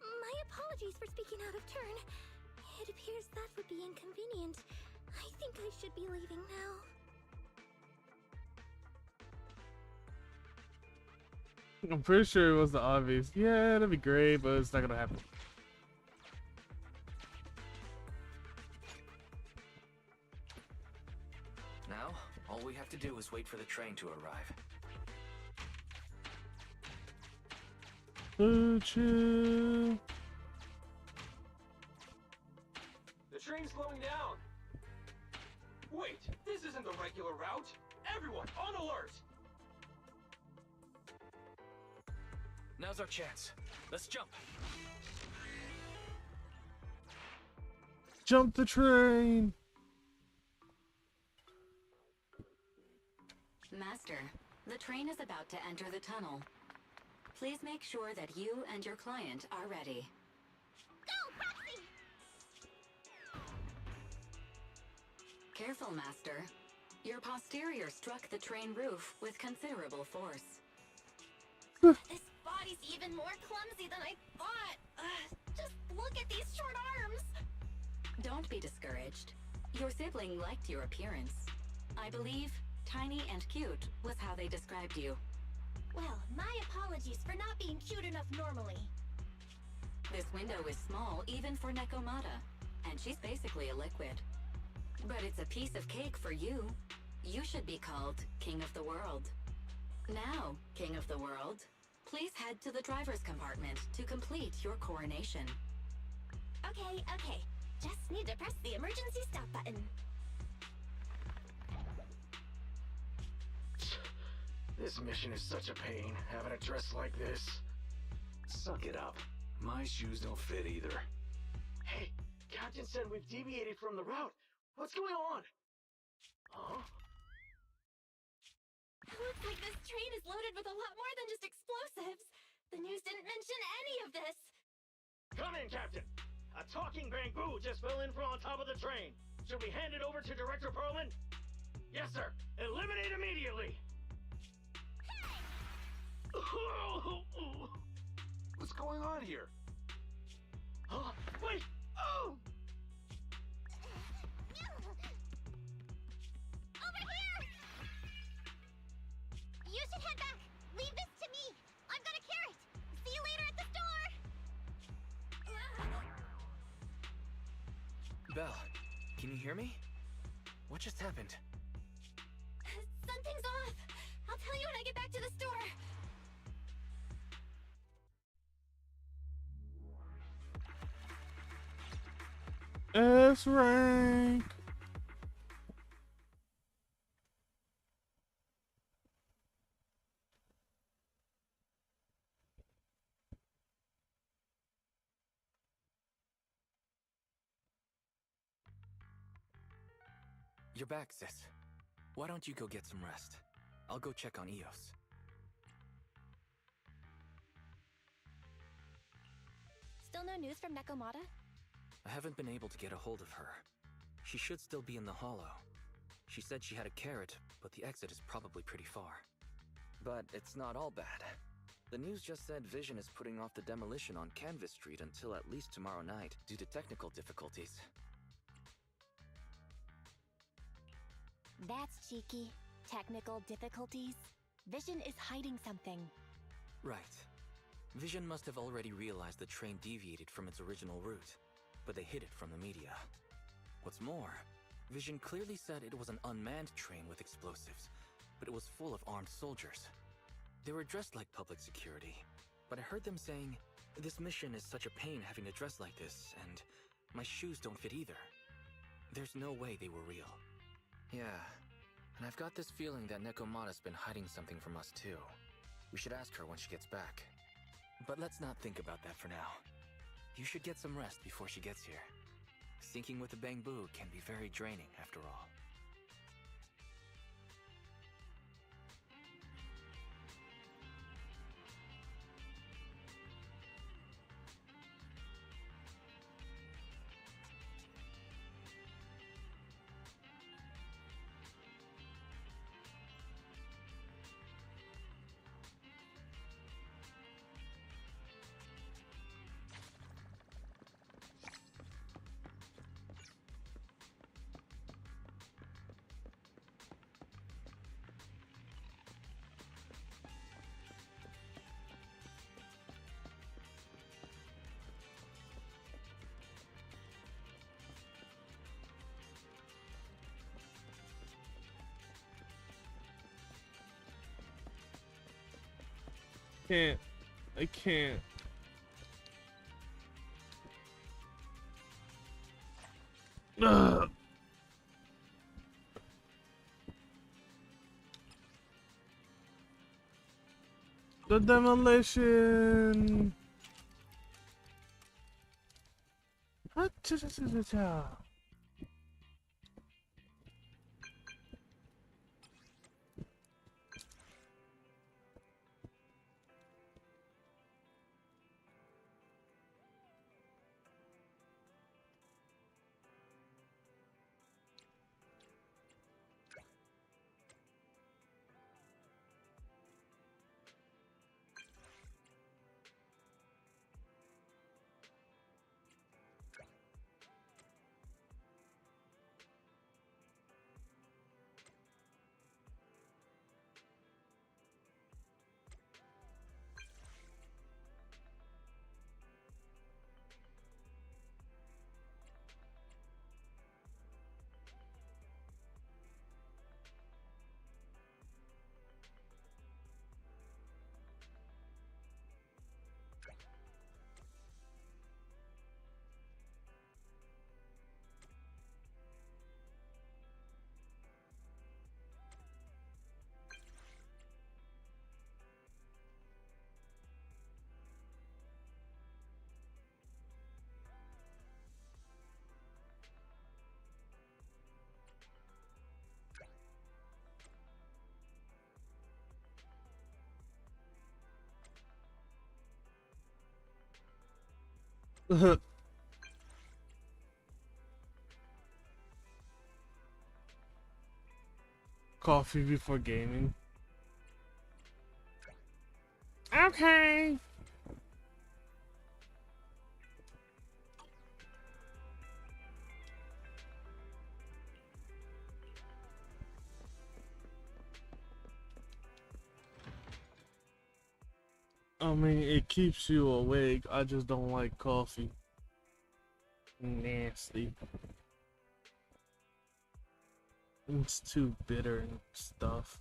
My apologies for speaking out of turn. It appears that would be inconvenient. I think I should be leaving now. I'm pretty sure it wasn't obvious. Yeah, that'd be great, but it's not gonna happen. Now, all we have to do is wait for the train to arrive. Chill. The train's slowing down. Wait, this isn't the regular route. Everyone, on alert! Now's our chance. Let's jump. Jump the train. Master, the train is about to enter the tunnel. Please make sure that you and your client are ready. Go, Proxy! Careful, Master. Your posterior struck the train roof with considerable force. This body's even more clumsy than I thought. Just look at these short arms. Don't be discouraged. Your sibling liked your appearance. I believe tiny and cute was how they described you. Well, my apologies for not being cute enough normally. This window is small even for Nekomata, and she's basically a liquid. But it's a piece of cake for you. You should be called King of the World. Now, King of the World, please head to the driver's compartment to complete your coronation. Okay. Just need to press the emergency stop button. This mission is such a pain, having a dress like this. Suck it up. My shoes don't fit either. Hey, Captain said we've deviated from the route. What's going on? Huh? Looks like this train is loaded with a lot more than just explosives. The news didn't mention any of this. Come in, Captain. A talking bamboo just fell in from on top of the train. Should we hand it over to Director Perlman? Yes, sir. Eliminate immediately. What's going on here? Huh? Wait! Oh! Over here! You should head back. Leave this to me. I've got a carrot. See you later at the store. Belle, can you hear me? What just happened? Something's off. I'll tell you when I get back to the store. S rank. You're back, sis. Why don't you go get some rest? I'll go check on Eos. Still no news from Nekomata? I haven't been able to get a hold of her. She should still be in the hollow. She said she had a carrot, but the exit is probably pretty far. But it's not all bad. The news just said Vision is putting off the demolition on Canvas Street until at least tomorrow night due to technical difficulties. That's cheeky. Technical difficulties? Vision is hiding something. Right. Vision must have already realized the train deviated from its original route, but they hid it from the media. What's more, Vision clearly said it was an unmanned train with explosives, but it was full of armed soldiers. They were dressed like public security, but I heard them saying, "This mission is such a pain having to dress like this, and my shoes don't fit either." There's no way they were real. Yeah, and I've got this feeling that Nekomata's been hiding something from us too. We should ask her when she gets back. But let's not think about that for now. You should get some rest before she gets here. Syncing with the Bangbu can be very draining after all. Can't. I can't. Ugh. The demolition. Ha-cha-cha-cha-cha. Coffee before gaming. Okay. I mean, it keeps you awake. I just don't like coffee. Nasty. It's too bitter and stuff.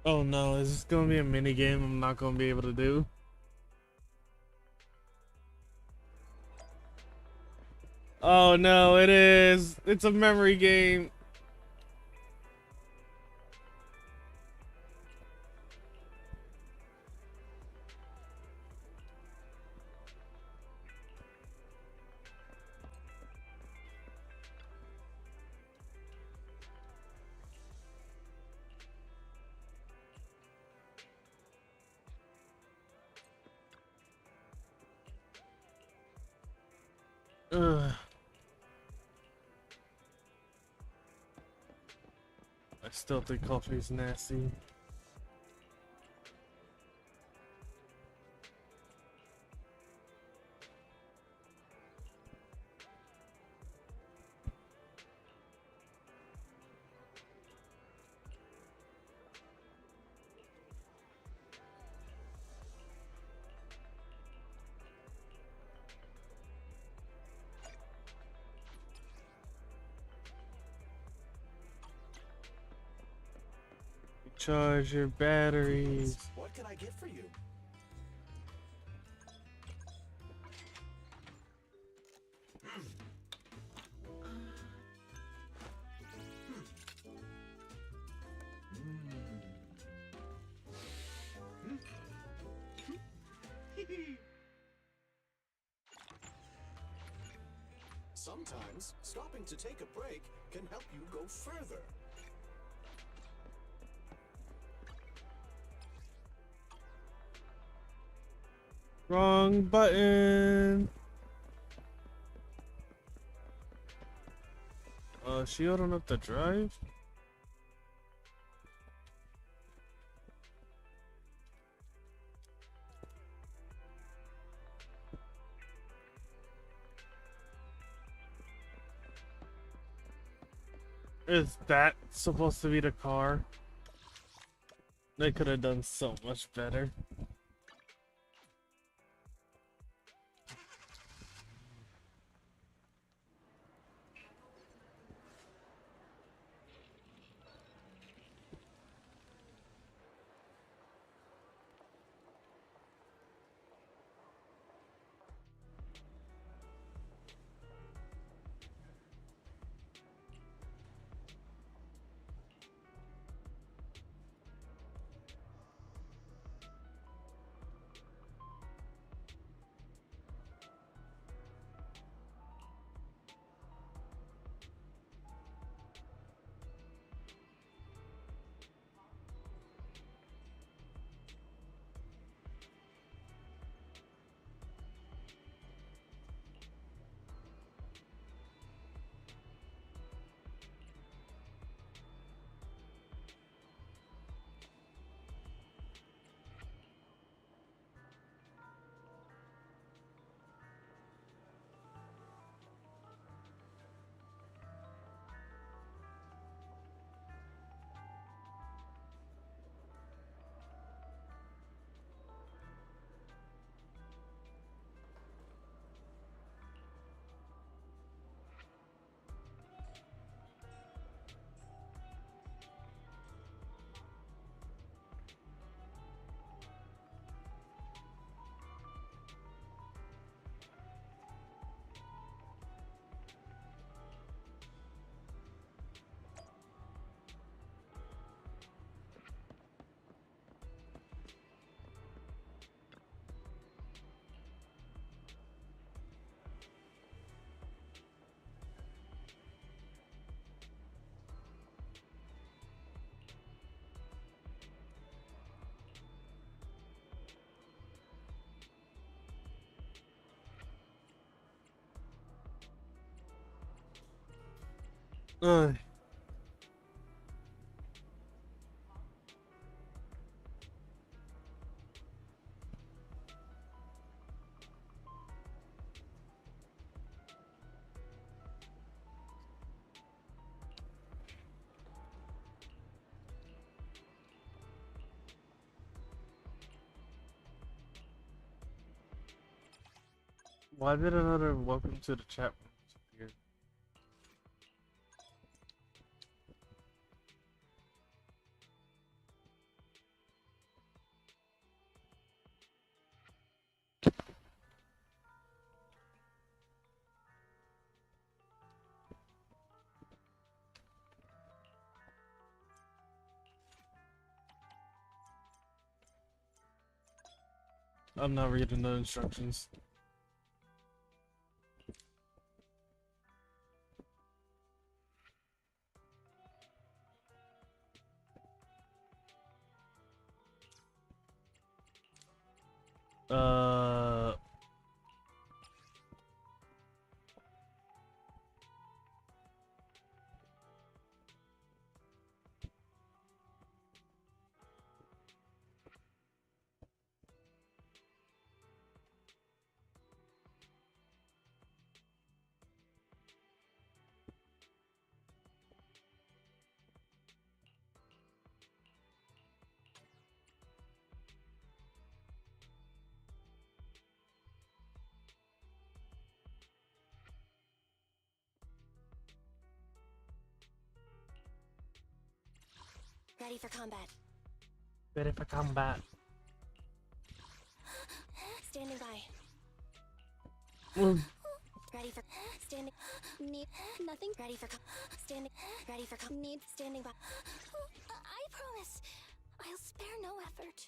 Oh no, is this gonna be a mini game I'm not gonna be able to do? Oh no, it is. It's a memory game. Ugh. I still think coffee's nasty. Charge your batteries. What can I get for you? Sometimes stopping to take a break can help you go further. Wrong button. She opened up the drive? Is that supposed to be the car? They could have done so much better. Ugh. Why did another welcome to the chat room appear? I'm not reading the instructions. Uh. Ready for combat. Ready for combat. Standing by. Ready for standing. Need nothing. Ready for standing. Ready for need standing by. I promise, I'll spare no effort.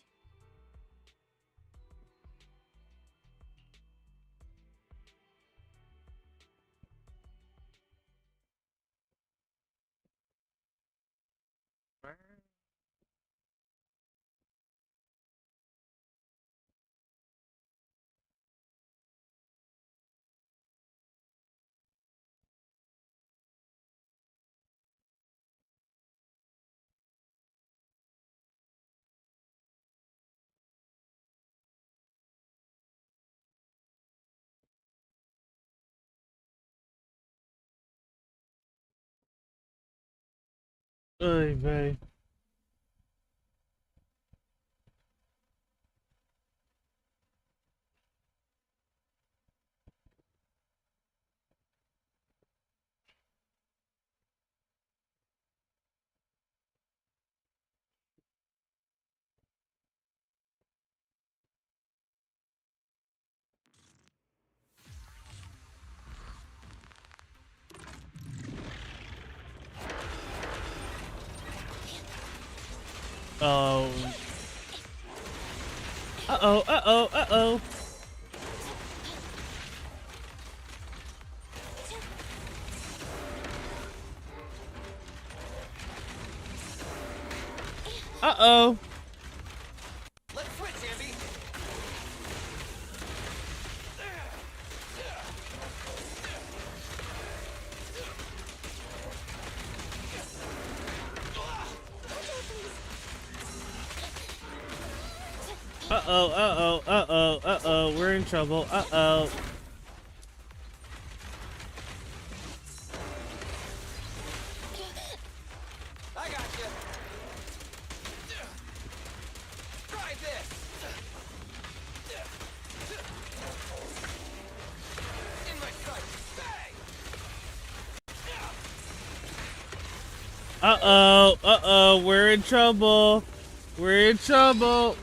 Oy vey. Oh. Uh-oh, uh-oh, uh-oh. Uh-oh. Let's switch, Andy. Uh-oh, uh-oh, uh-oh, uh-oh. We're in trouble. Uh-oh. I got you. Try this. In my sight. Bang! Uh-oh, uh-oh. We're in trouble. We're in trouble.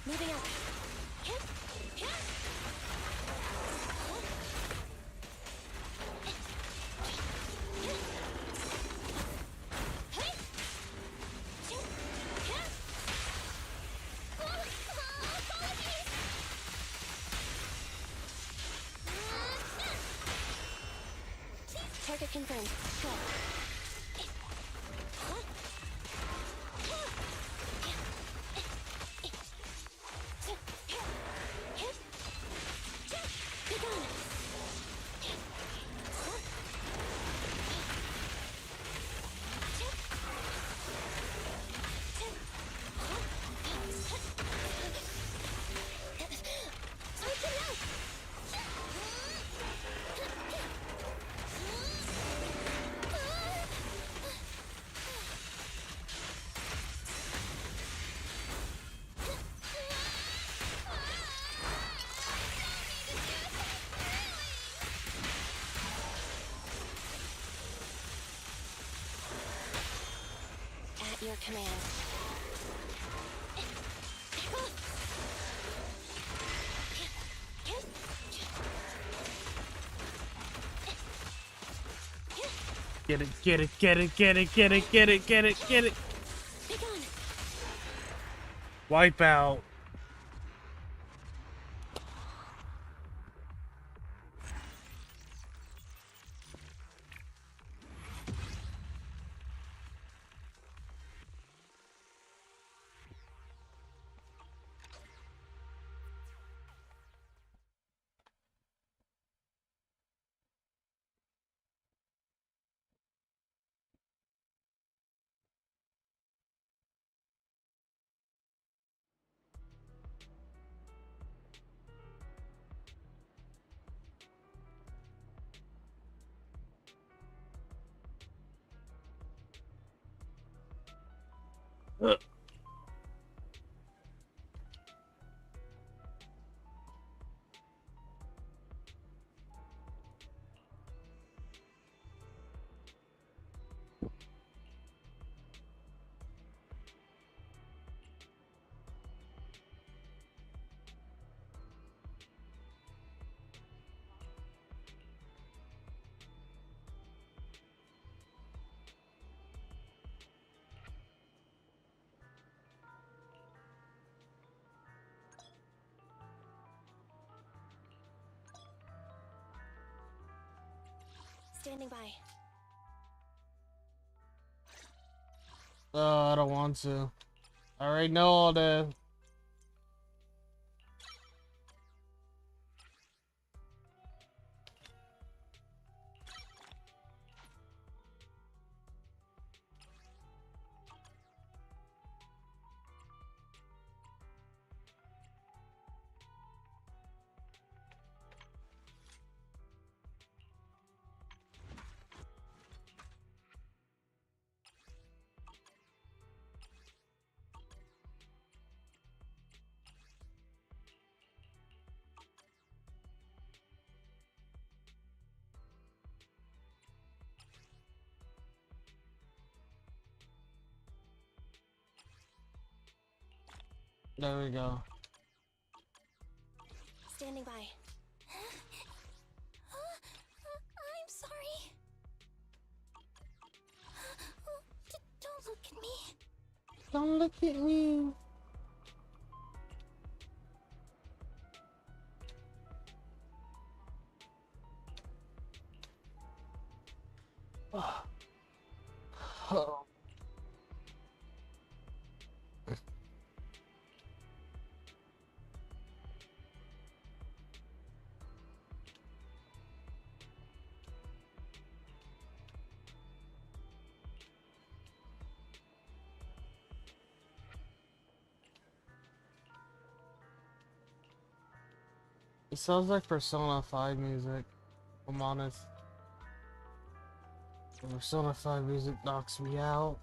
Moving up. Target confirmed. Go. your command. Get it, get it, get it, get it, get it, get it, get it, get it. Wipe out. Standing by. I don't want to. I already know all the. There we go. Standing by. I'm sorry. Don't look at me. Don't look at me. Oh. It sounds like Persona 5 music, if I'm honest. The Persona 5 music knocks me out.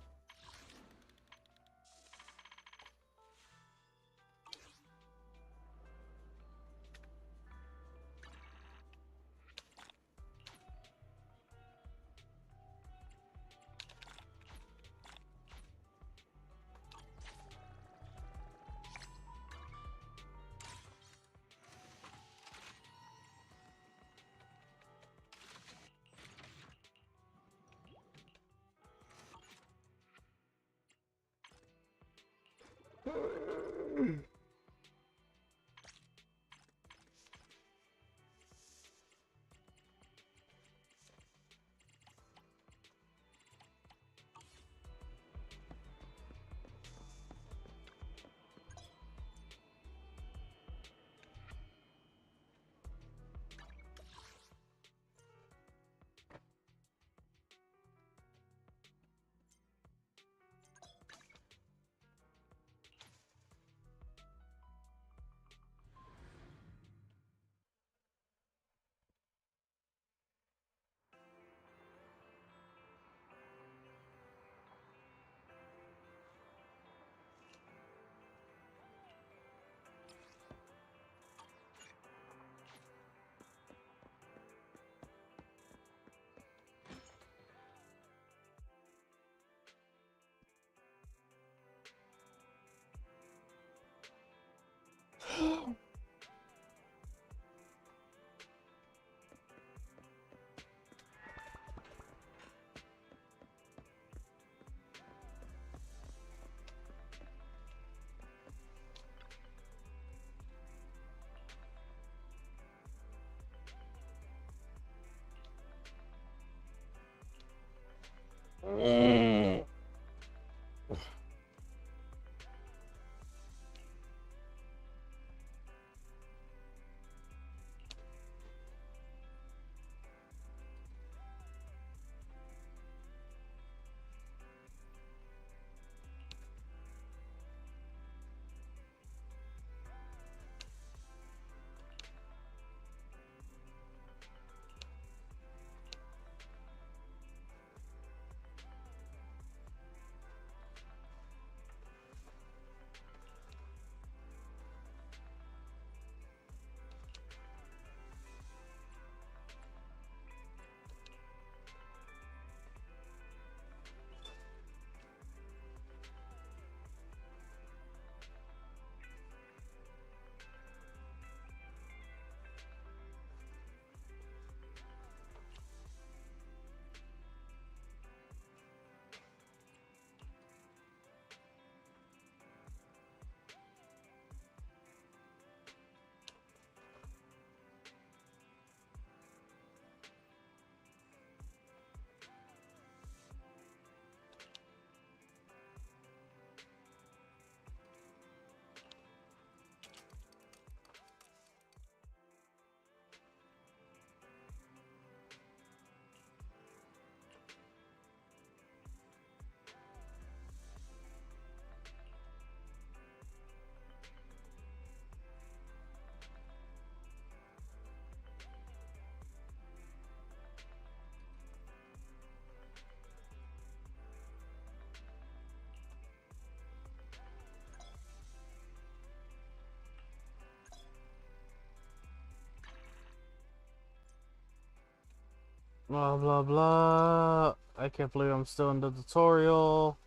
Blah blah blah. I can't believe I'm still in the tutorial.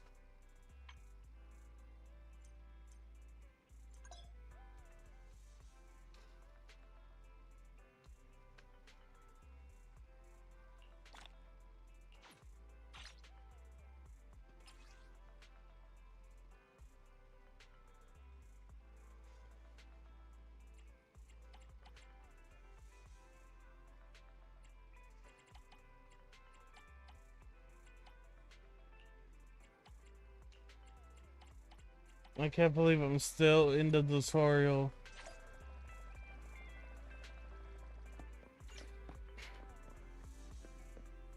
I can't believe I'm still in the tutorial.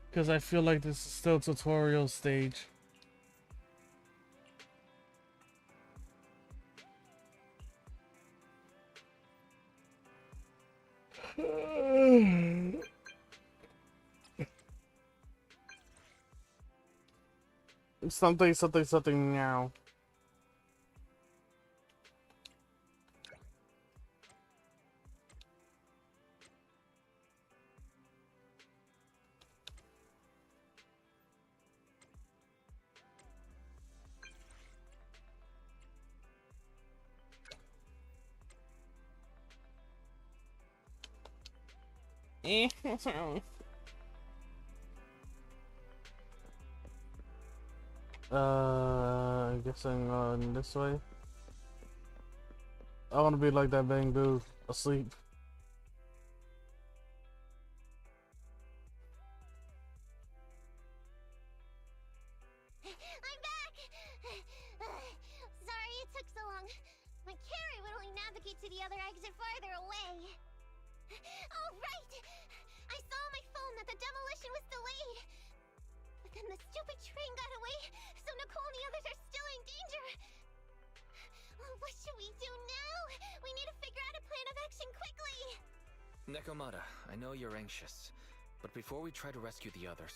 Because I feel like this is still tutorial stage. Something, something, something now. What's wrong? I guess I'm going this way. I want to be like that Bang Boo, asleep. I'm back! Sorry it took so long. My carry would only navigate to the other exit farther away. Oh, right! I saw on my phone that the demolition was delayed. But then the stupid train got away, so Nicole and the others are still in danger. What should we do now? We need to figure out a plan of action quickly. Nekomata, I know you're anxious, but before we try to rescue the others,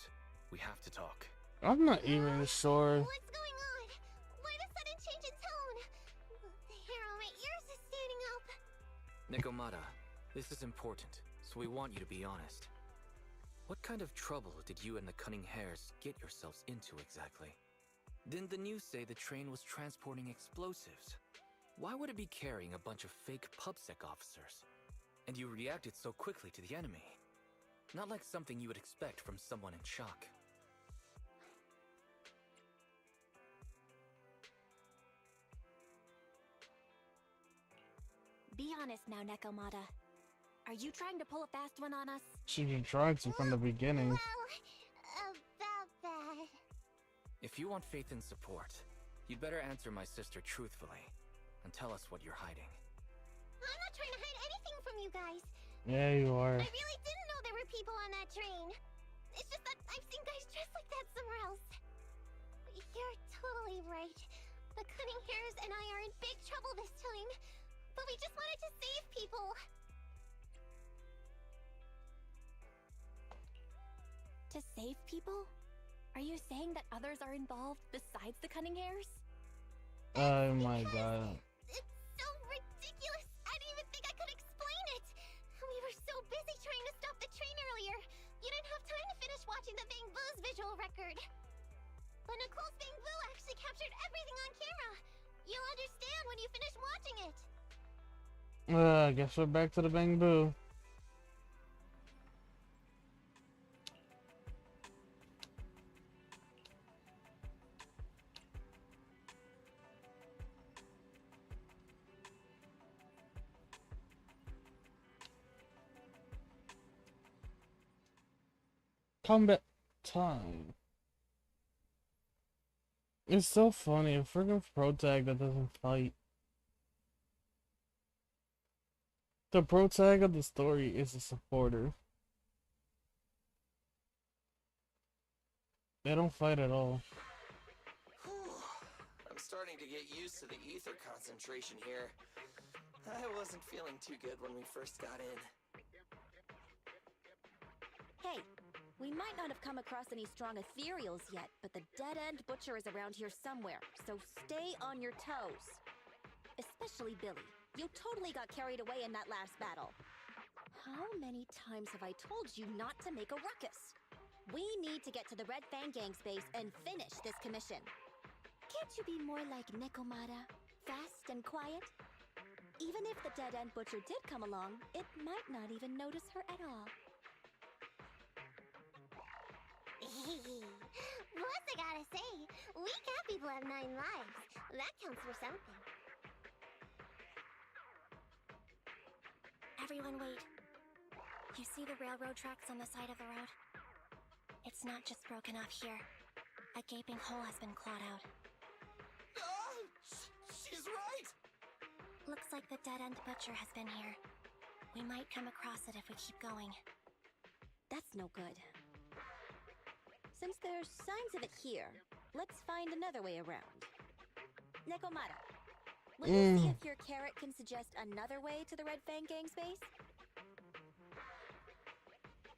we have to talk. I'm not even sure. What's going on? Why the sudden change in tone? The hair on my ears is standing up. Nekomata, this is important, so we want you to be honest. What kind of trouble did you and the Cunning Hares get yourselves into exactly? Didn't the news say the train was transporting explosives? Why would it be carrying a bunch of fake PubSec officers? And you reacted so quickly to the enemy. Not like something you would expect from someone in shock. Be honest now, Nekomata. Are you trying to pull a fast one on us? She's been trying to from the beginning. Well, about that. If you want faith and support, you'd better answer my sister truthfully and tell us what you're hiding. I'm not trying to hide anything from you guys. Yeah, you are. I really didn't know there were people on that train. It's just that I've seen guys dressed like that somewhere else. You're totally right. The Cunning Hares and I are in big trouble this time. But we just wanted to save people. To save people? Are you saying that others are involved besides the Cunning Hares? Oh my god. It's so ridiculous. I didn't even think I could explain it. We were so busy trying to stop the train earlier. You didn't have time to finish watching the Bang Boo's visual record. But Nicole's Bang Boo actually captured everything on camera. You'll understand when you finish watching it. I guess we're back to the Bang Boo. Combat time. It's so funny, a freaking pro tag that doesn't fight. The pro tag of the story is a supporter. They don't fight at all. I'm starting to get used to the ether concentration here. I wasn't feeling too good when we first got in. Hey, we might not have come across any strong ethereals yet, but the dead-end butcher is around here somewhere, so stay on your toes. Especially Billy. You totally got carried away in that last battle. How many times have I told you not to make a ruckus? We need to get to the Red Fang Gang's base and finish this commission. Can't you be more like Nekomata? Fast and quiet? Even if the dead-end butcher did come along, it might not even notice her at all. Plus, I gotta say, we cat people have 9 lives. That counts for something. Everyone wait. You see the railroad tracks on the side of the road? It's not just broken off here. A gaping hole has been clawed out. She's right! Looks like the dead-end butcher has been here. We might come across it if we keep going. That's no good. Since there's signs of it here, let's find another way around. Nekomata, will you see if your carrot can suggest another way to the Red Fang Gang's base?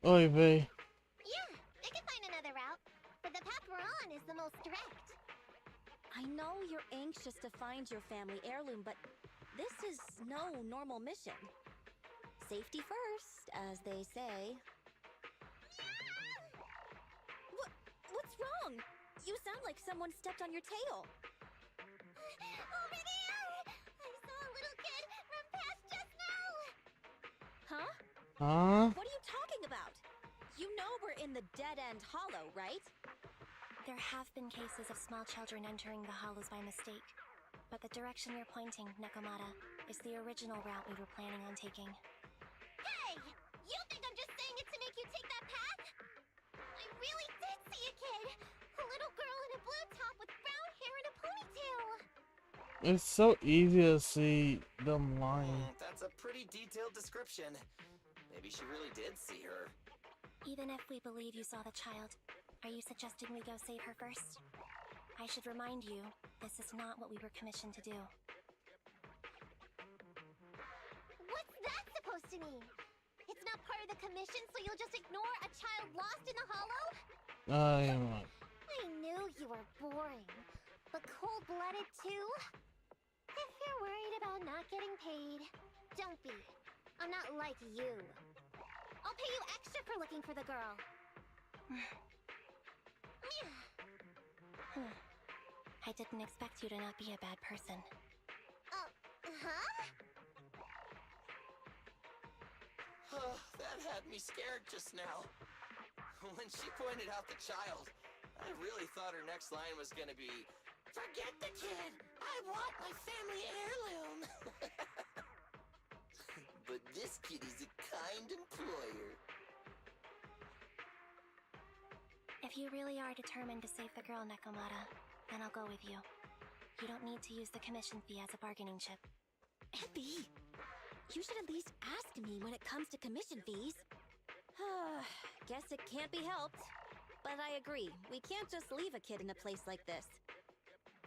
Oy vey. Yeah, I can find another route, but the path we're on is the most direct. I know you're anxious to find your family heirloom, but this is no normal mission. Safety first, as they say. What's wrong? You sound like someone stepped on your tail. Over there! I saw a little kid run past just now! Huh? Huh? What are you talking about? You know we're in the dead-end hollow, right? There have been cases of small children entering the hollows by mistake. But the direction you're pointing, Nekomata, is the original route we were planning on taking. Hey! You think I'm just saying it to make you take that path? I really did see a kid! A little girl in a blue top with brown hair and a ponytail! It's so easy to see them lying. That's a pretty detailed description. Maybe she really did see her. Even if we believe you saw the child, are you suggesting we go save her first? I should remind you, this is not what we were commissioned to do. What's that supposed to mean? It's not part of the commission, so you'll just ignore a child lost in the hollow? I am not. I knew you were boring, but cold-blooded too? If you're worried about not getting paid, don't be. I'm not like you. I'll pay you extra for looking for the girl. I didn't expect you to not be a bad person. That had me scared just now. When she pointed out the child, I really thought her next line was gonna be, "Forget the kid! I want my family heirloom!" But this kitty's a kind employer. If you really are determined to save the girl, Nekomata, then I'll go with you. You don't need to use the commission fee as a bargaining chip. Effie, you should at least ask me when it comes to commission fees. Guess it can't be helped. But I agree, we can't just leave a kid in a place like this.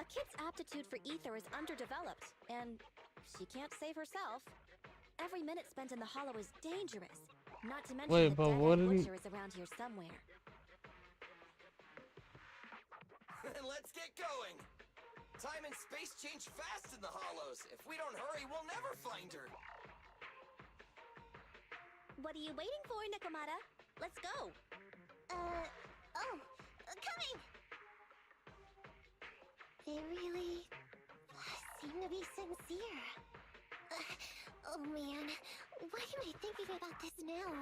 A kid's aptitude for ether is underdeveloped, and she can't save herself. Every minute spent in the hollow is dangerous. Not to mention the dead-end butcher is around here somewhere. Let's get going! Time and space change fast in the hollows. If we don't hurry, we'll never find her. What are you waiting for, Nekomata? Let's go. Coming! They really seem to be sincere. Oh man, why am I thinking about this now?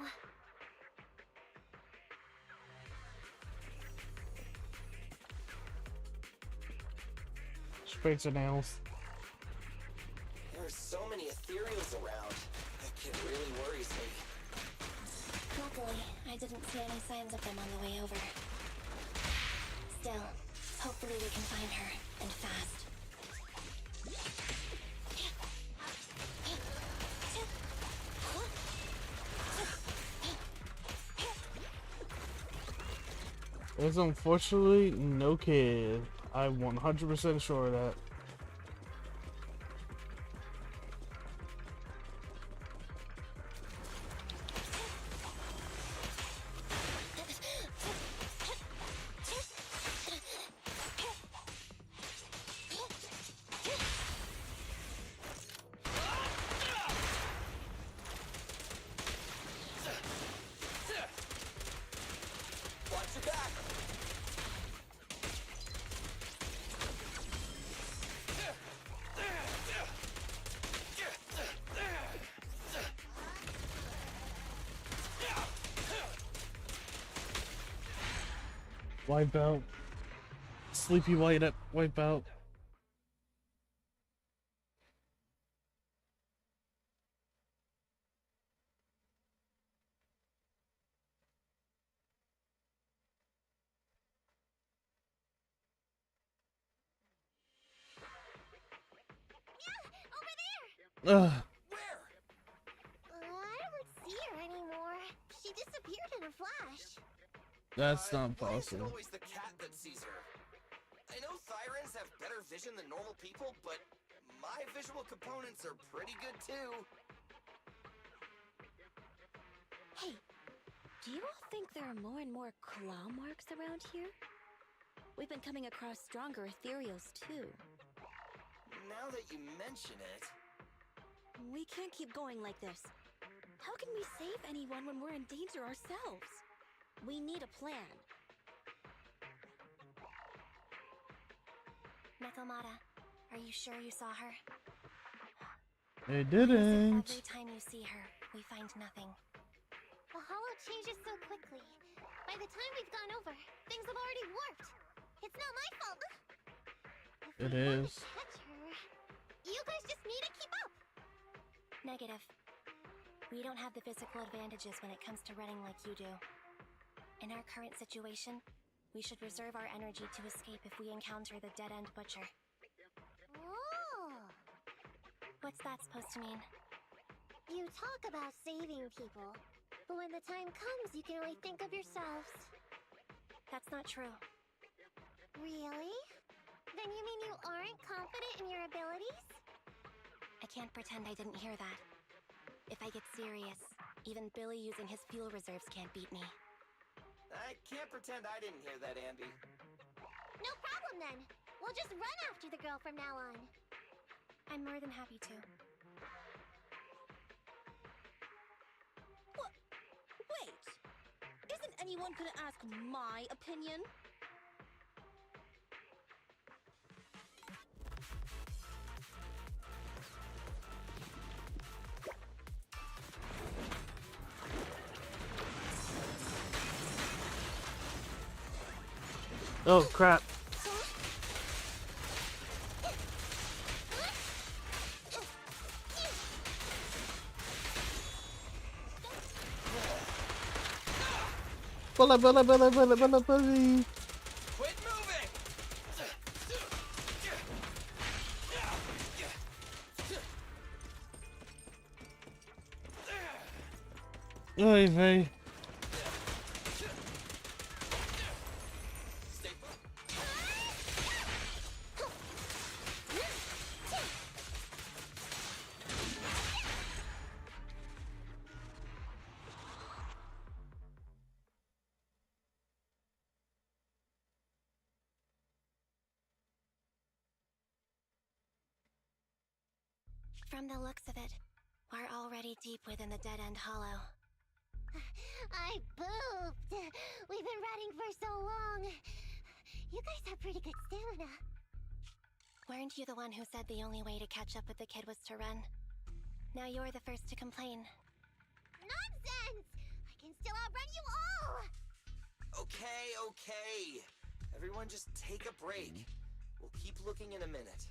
Sprays her nails. There's so many ethereals around. That kid really worries me. Luckily, I didn't see any signs of them on the way over. Still, hopefully we can find her, and fast. There's unfortunately no kid. I'm 100% sure of that. Watch back! Wipe out. Sleepy white up. Wipe out. Ugh. Where? I don't see her anymore. She disappeared in a flash. That's not Why is it possible. always the cat that sees her? I know Thyrans have better vision than normal people, but my visual components are pretty good too. Hey, do you all think there are more and more claw marks around here? We've been coming across stronger ethereals too. Now that you mention it... We can't keep going like this. How can we save anyone when we're in danger ourselves? We need a plan. Nekomata, are you sure you saw her? They Why is it didn't. every time you see her, we find nothing? The hollow changes so quickly. By the time we've gone over, things have already warped. It's not my fault. If It we want is. to catch her, you guys just need to keep up. Negative. We don't have the physical advantages when it comes to running like you do. In our current situation, we should reserve our energy to escape if we encounter the dead-end butcher. Oh. What's that supposed to mean? You talk about saving people, but when the time comes, you can only think of yourselves. That's not true. Really? Then you mean you aren't confident in your abilities? I can't pretend I didn't hear that. If I get serious, even Billy using his fuel reserves can't beat me. I can't pretend I didn't hear that, Ambi. No problem then. We'll just run after the girl from now on. I'm more than happy to. What? Wait! Isn't anyone gonna ask my opinion? Oh crap. Bullet. Quit moving! Oy vey. Stay put. From the looks of it, we're already deep within the dead-end hollow. I pooped. We've been running for so long. You guys have pretty good stamina. Weren't you the one who said the only way to catch up with the kid was to run? Now you're the first to complain. Nonsense! I can still outrun you all! Okay. Everyone just take a break. We'll keep looking in a minute.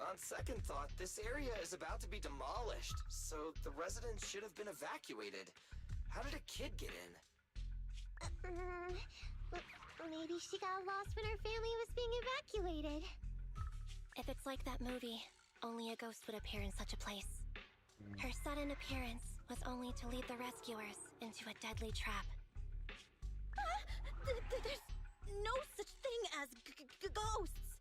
On second thought, this area is about to be demolished, so the residents should have been evacuated. How did a kid get in? Maybe she got lost when her family was being evacuated. If it's like that movie, only a ghost would appear in such a place. Her sudden appearance was only to lead the rescuers into a deadly trap. There's no such thing as ghosts!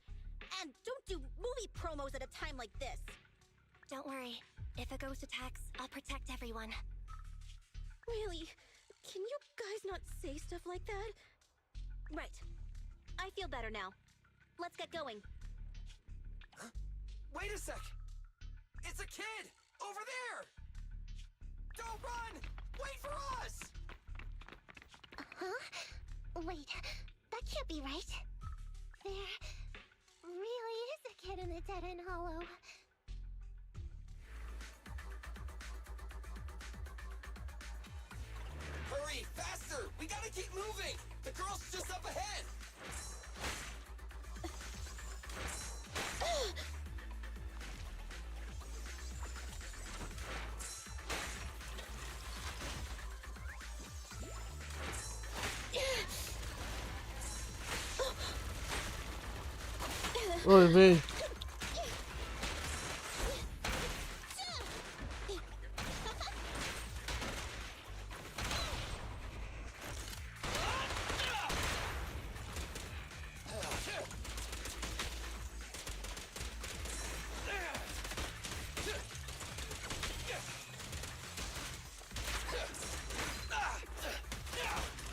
And don't do movie promos at a time like this! Don't worry. If a ghost attacks, I'll protect everyone. Really? Can you guys not say stuff like that? Right. I feel better now. Let's get going. Huh? Wait a sec! It's a kid! Over there! Don't run! Wait for us! Huh? Wait, that can't be right. There really is a kid in the Dead End Hollow. Hurry, faster! We gotta keep moving! The girl's just up ahead! Oi, vem.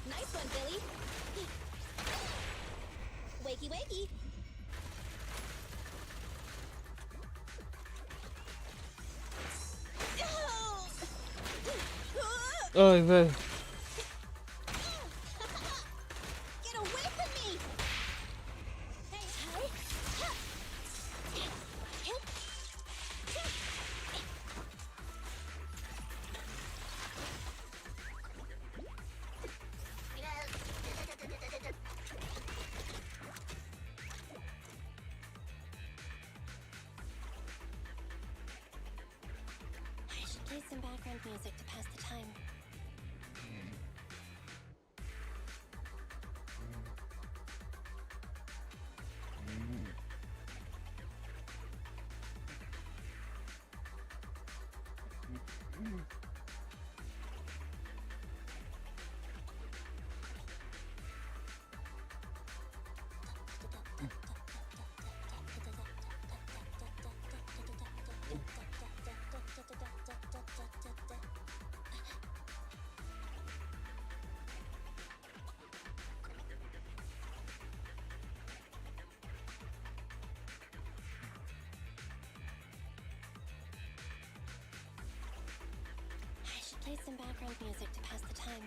Nice one, Billy. Wakey, wakey. Oi, vem. Get away from me! Hey, hey. I should play some background music to pass the time. I should play some background music to pass the time.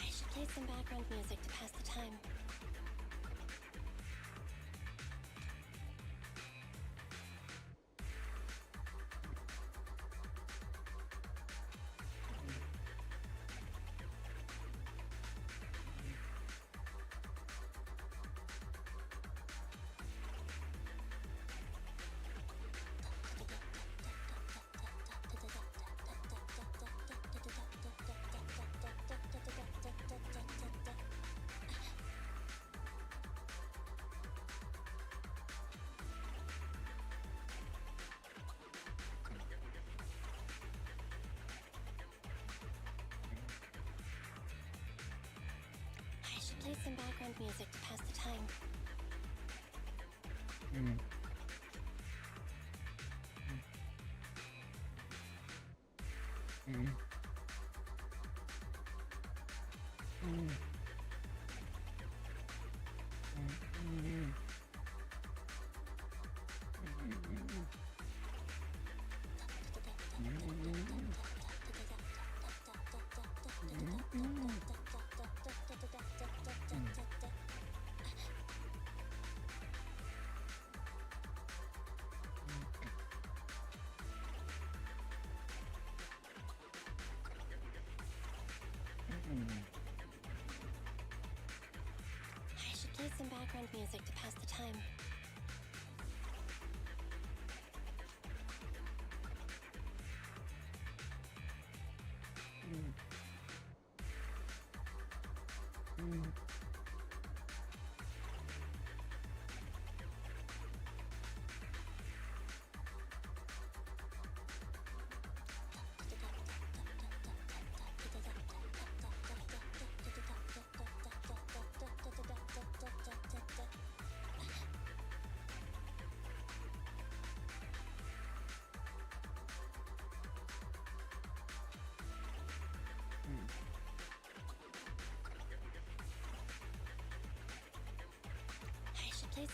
I should play some background music to pass the time. I should play some background music to pass the time. I should play some background music to pass the time.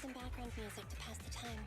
some background music to pass the time.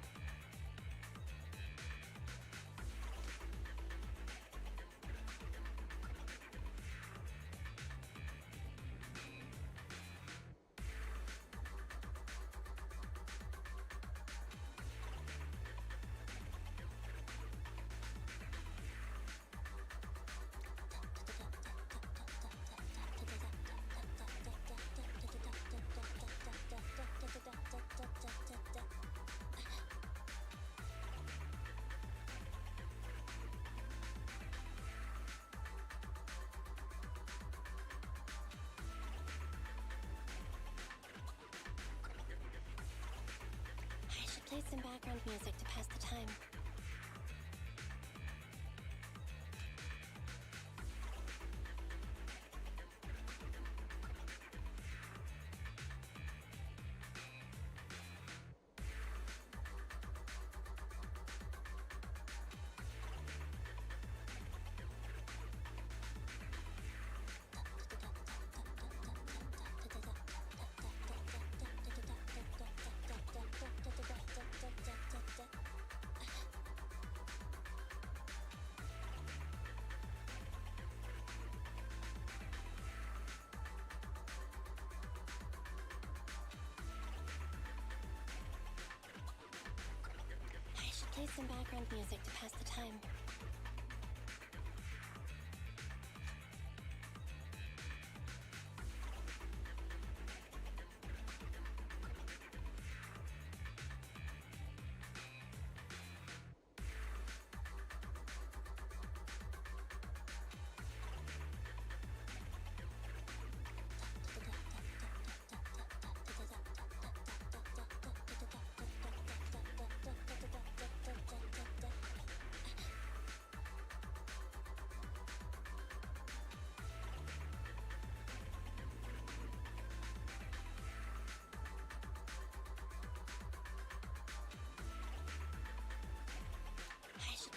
Play some background music to pass the time. Play some background music to pass the time.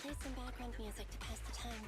Play some background music to pass the time.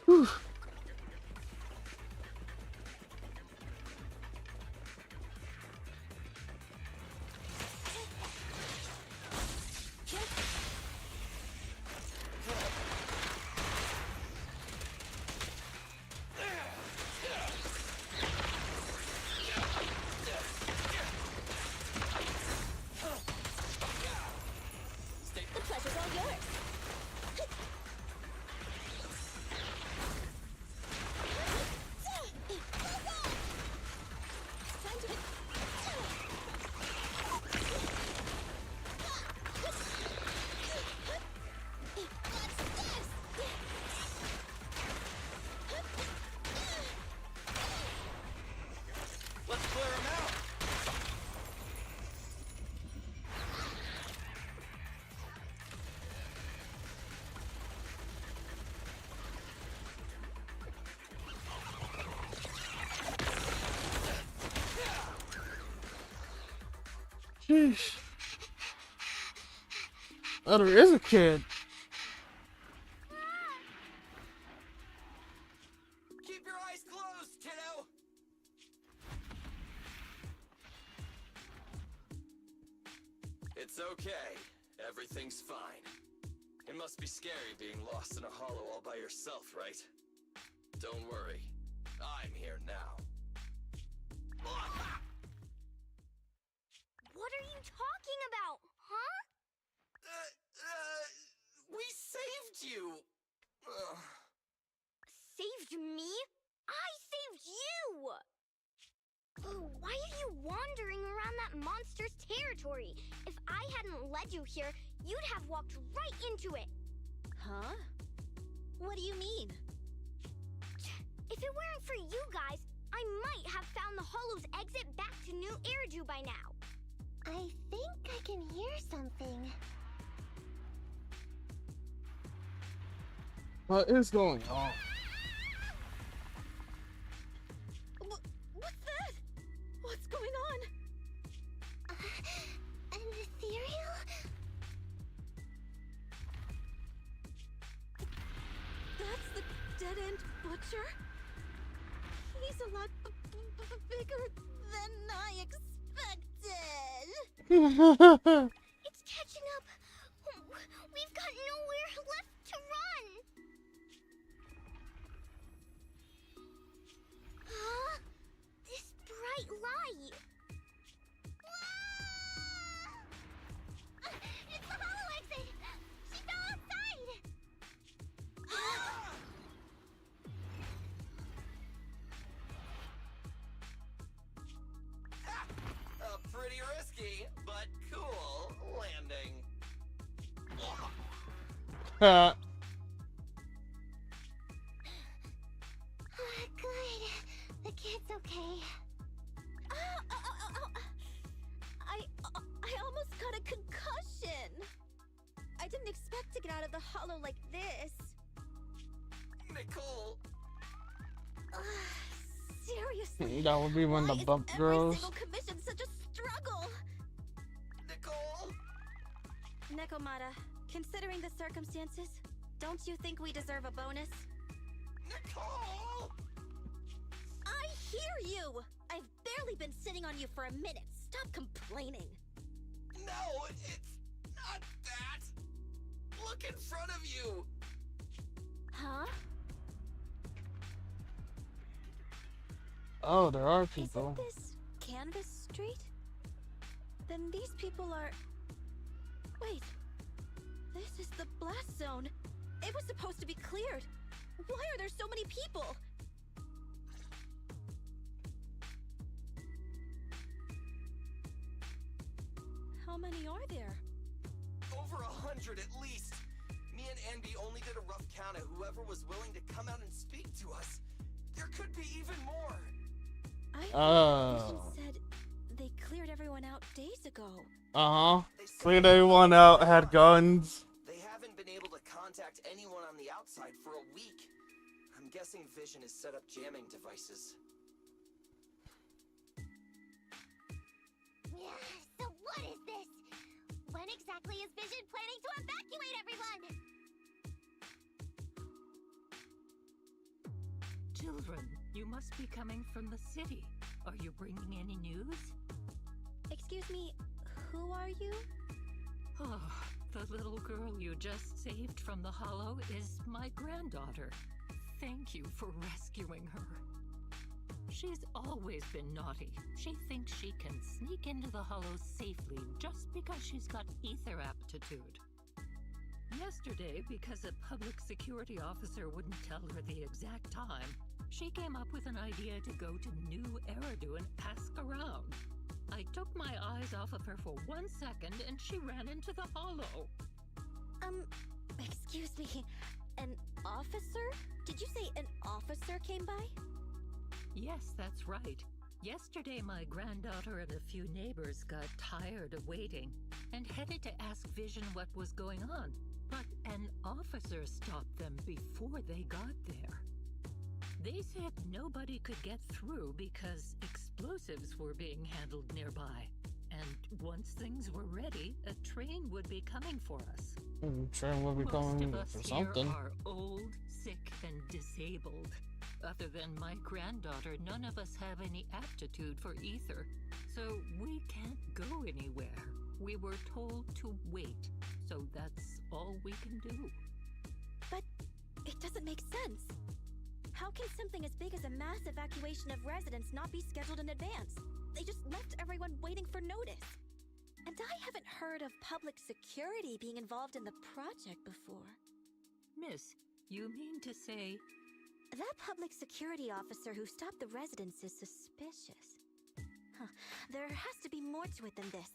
Whew. The pleasure's all yours. Let's clear him out! Sheesh. Oh, there is a kid. Keep your eyes closed, kiddo! It's okay. Everything's fine. It must be scary being lost in a hollow all by yourself, right? Don't worry. I'm here now. What are you talking about, huh? We saved you! Saved me? I saved you! Oh, why are you wandering around that monster's territory. If I hadn't led you here, you'd have walked right into it. Huh? What do you mean? If it weren't for you guys, I might have found the Hollow's exit back to New Eridu by now. I think I can hear something. What is going on? What's that? What's going on? An ethereal? That's the dead-end butcher? He's a lot bigger than I expected. It's catching up. We've got nowhere left to run. Huh? This bright light. Ah! It's the hollow exit. She fell outside. Pretty risky, but cool landing. Good. The kid's okay. I almost got a concussion. I didn't expect to get out of the hollow like this. Nicole. Seriously. That would be when the bump Every grows. single commission such a struggle. Nicole. Nekomata, considering the circumstances, don't you think we deserve a bonus? Nicole. I hear you. I've barely been sitting on you for a minute. Stop complaining. No, it's not that. Look in front of you. Huh? Oh, there are people. Isn't this Canvas Street? Then these people are... Wait. This is the blast zone. It was supposed to be cleared. Why are there so many people? How many are there? Over 100 at least. Me and Anby only did a rough count of whoever was willing to come out and speak to us. There could be even more. I thought Vision said they cleared everyone out days ago. Cleared everyone out, had guns. They haven't been able to contact anyone on the outside for a week. I'm guessing Vision has set up jamming devices. So what is this? When exactly is Vision planning to evacuate everyone? Children, you must be coming from the city. Are you bringing any news? Excuse me, who are you? Oh, the little girl you just saved from the hollow is my granddaughter. Thank you for rescuing her. She's always been naughty. She thinks she can sneak into the hollow safely just because she's got ether aptitude. Yesterday, because a public security officer wouldn't tell her the exact time, she came up with an idea to go to New Eridu and ask around. I took my eyes off of her for 1 second and she ran into the hollow. Excuse me, an officer? Did you say an officer came by? Yes, that's right. Yesterday, my granddaughter and a few neighbors got tired of waiting and headed to ask Vision what was going on. But an officer stopped them before they got there. They said nobody could get through because explosives were being handled nearby. And once things were ready, a train would be coming for us. Train will be coming for something. Most of us here are old, sick, and disabled. Other than my granddaughter, none of us have any aptitude for ether, so we can't go anywhere. We were told to wait, so that's all we can do. But it doesn't make sense. How can something as big as a mass evacuation of residents not be scheduled in advance? They just left everyone waiting for notice. And I haven't heard of public security being involved in the project before. Miss, you mean to say... That public security officer who stopped the residents is suspicious. Huh. There has to be more to it than this.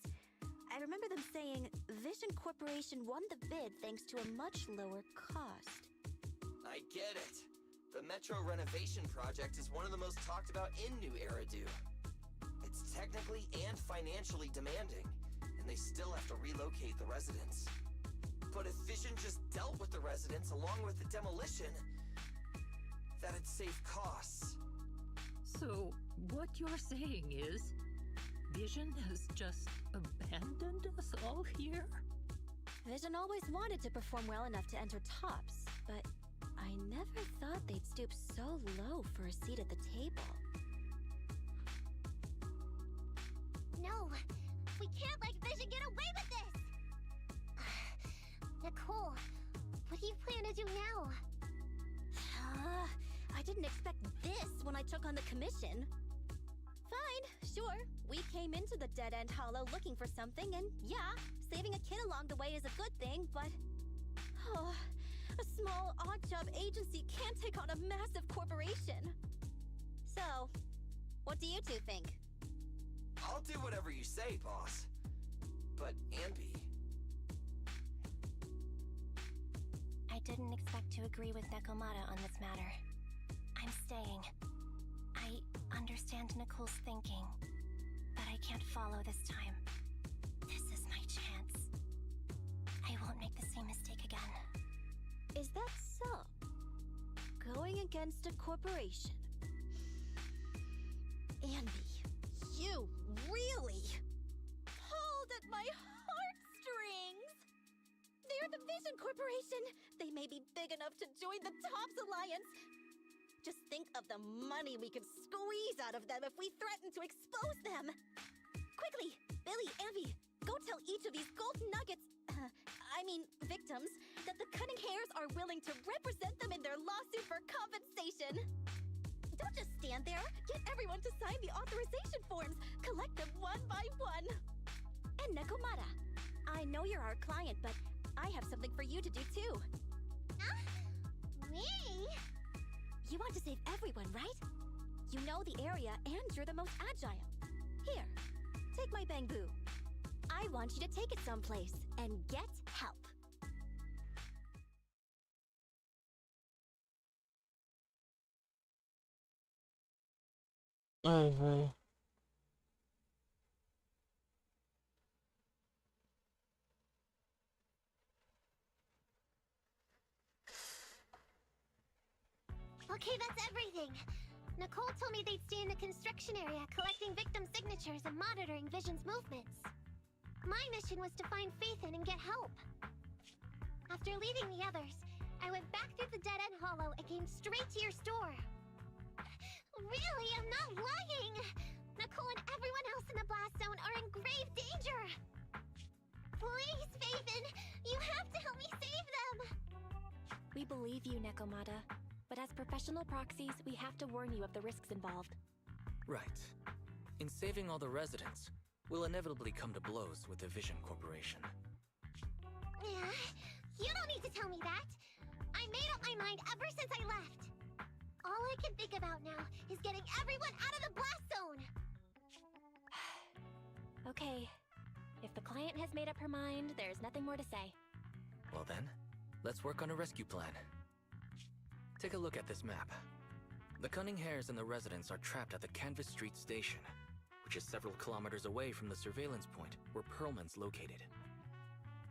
I remember them saying Vision Corporation won the bid thanks to a much lower cost. I get it. The Metro renovation project is one of the most talked about in New Eridu. It's technically and financially demanding, and they still have to relocate the residents. But if Vision just dealt with the residents along with the demolition, that'd save costs. So, what you're saying is, Vision has just abandoned us all here? Vision always wanted to perform well enough to enter tops, but I never thought they'd stoop so low for a seat at the table. No! We can't let Vision get away with this! Nicole, what do you plan to do now? I didn't expect this when I took on the commission. Fine, sure. We came into the dead-end hollow looking for something, and yeah, saving a kid along the way is a good thing, but... Oh, a small, odd-job agency can't take on a massive corporation. So, what do you two think? I'll do whatever you say, boss. But, Ambi... I didn't expect to agree with Nekomata on this matter. I'm staying. I understand Nicole's thinking, but I can't follow this time. This is my chance. I won't make the same mistake again. Is that so? Going against a corporation? Ambi, you really pulled at my heartstrings! They're the Vision Corporation! They may be big enough to join the Tops Alliance! Just think of the money we could squeeze out of them if we threaten to expose them! Quickly, Billy, Ambi, go tell each of these gold nuggets, victims, that the Cunning Hairs are willing to represent them in their lawsuit for compensation! Don't just stand there! Get everyone to sign the authorization forms! Collect them one by one! And Nekomata, I know you're our client, but I have something for you to do too. Me? You want to save everyone, right? You know the area and you're the most agile. Here, take my bamboo. I want you to take it someplace and get help. Okay. Okay, that's everything. Nicole told me they'd stay in the construction area collecting victim signatures and monitoring Vision's movements. My mission was to find Faithin and get help. After leaving the others, I went back through the dead-end hollow and came straight to your store. Really, I'm not lying! Nicole and everyone else in the blast zone are in grave danger! Please, Faithin, you have to help me save them! We believe you, Nekomata. But as professional proxies, we have to warn you of the risks involved. Right. In saving all the residents, we'll inevitably come to blows with the Vision Corporation. Yeah, you don't need to tell me that. I made up my mind ever since I left. All I can think about now is getting everyone out of the blast zone! Okay. If the client has made up her mind, there's nothing more to say. Well then, let's work on a rescue plan. Take a look at this map. The Cunning Hairs and the residents are trapped at the Canvas Street station, which is several kilometers away from the surveillance point where Perlman's located.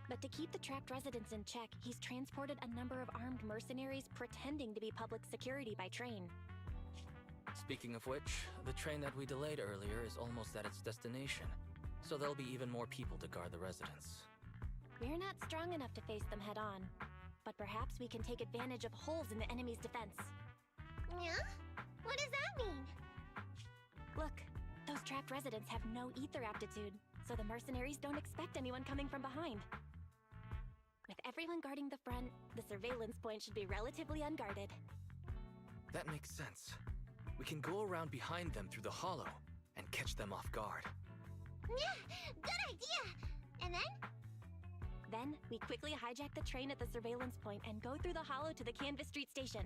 But to keep the trapped residents in check, he's transported a number of armed mercenaries pretending to be public security by train. Speaking of which, the train that we delayed earlier is almost at its destination, so there'll be even more people to guard the residents. We're not strong enough to face them head-on, but perhaps we can take advantage of holes in the enemy's defense. Yeah? What does that mean? Look, those trapped residents have no ether aptitude, so the mercenaries don't expect anyone coming from behind. With everyone guarding the front, the surveillance point should be relatively unguarded. That makes sense. We can go around behind them through the hollow and catch them off guard. Yeah, good idea! And then? Then, we quickly hijack the train at the surveillance point and go through the hollow to the Canvas Street station.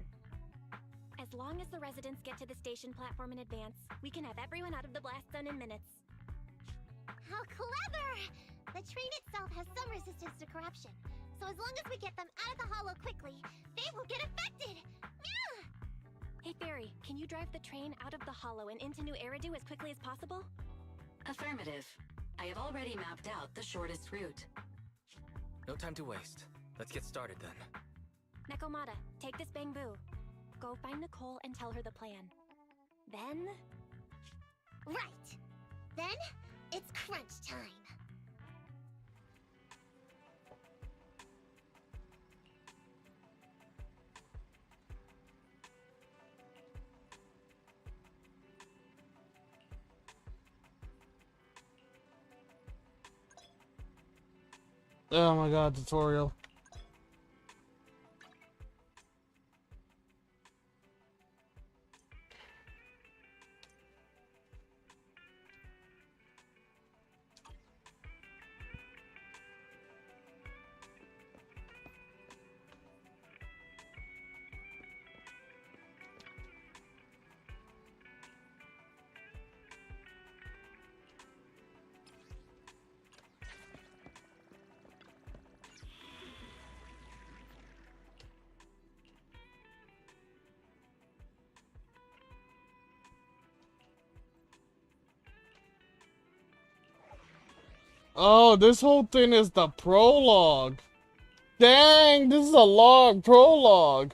As long as the residents get to the station platform in advance, we can have everyone out of the blast zone in minutes. clever! The train itself has some resistance to corruption, so as long as we get them out of the hollow quickly, they won't get affected! Meow! Hey Fairy, can you drive the train out of the hollow and into New Eridu as quickly as possible? Affirmative. I have already mapped out the shortest route. No time to waste. Let's get started then. Nekomata, take this bamboo. Go find Nicole and tell her the plan. Then... Right! Then, it's crunch time! Oh my god, tutorial. Oh, this whole thing is the prologue. Dang, this is a long prologue.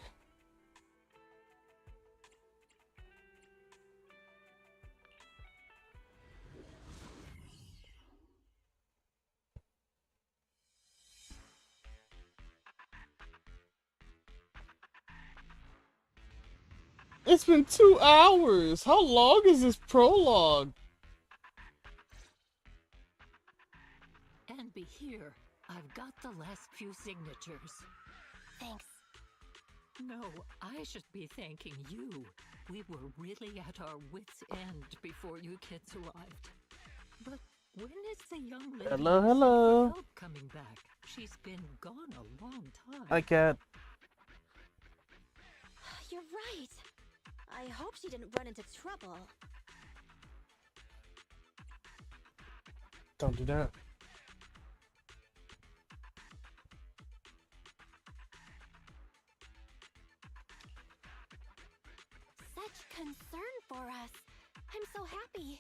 It's been 2 hours. How long is this prologue? And be here. I've got the last few signatures. Thanks. No, I should be thanking you. We were really at our wits' end before you kids arrived. But when is the young lady Hello, hello. coming back? She's been gone a long time. Hi, Cat. You're right. I hope she didn't run into trouble. Don't do that. Such concern for us. I'm so happy.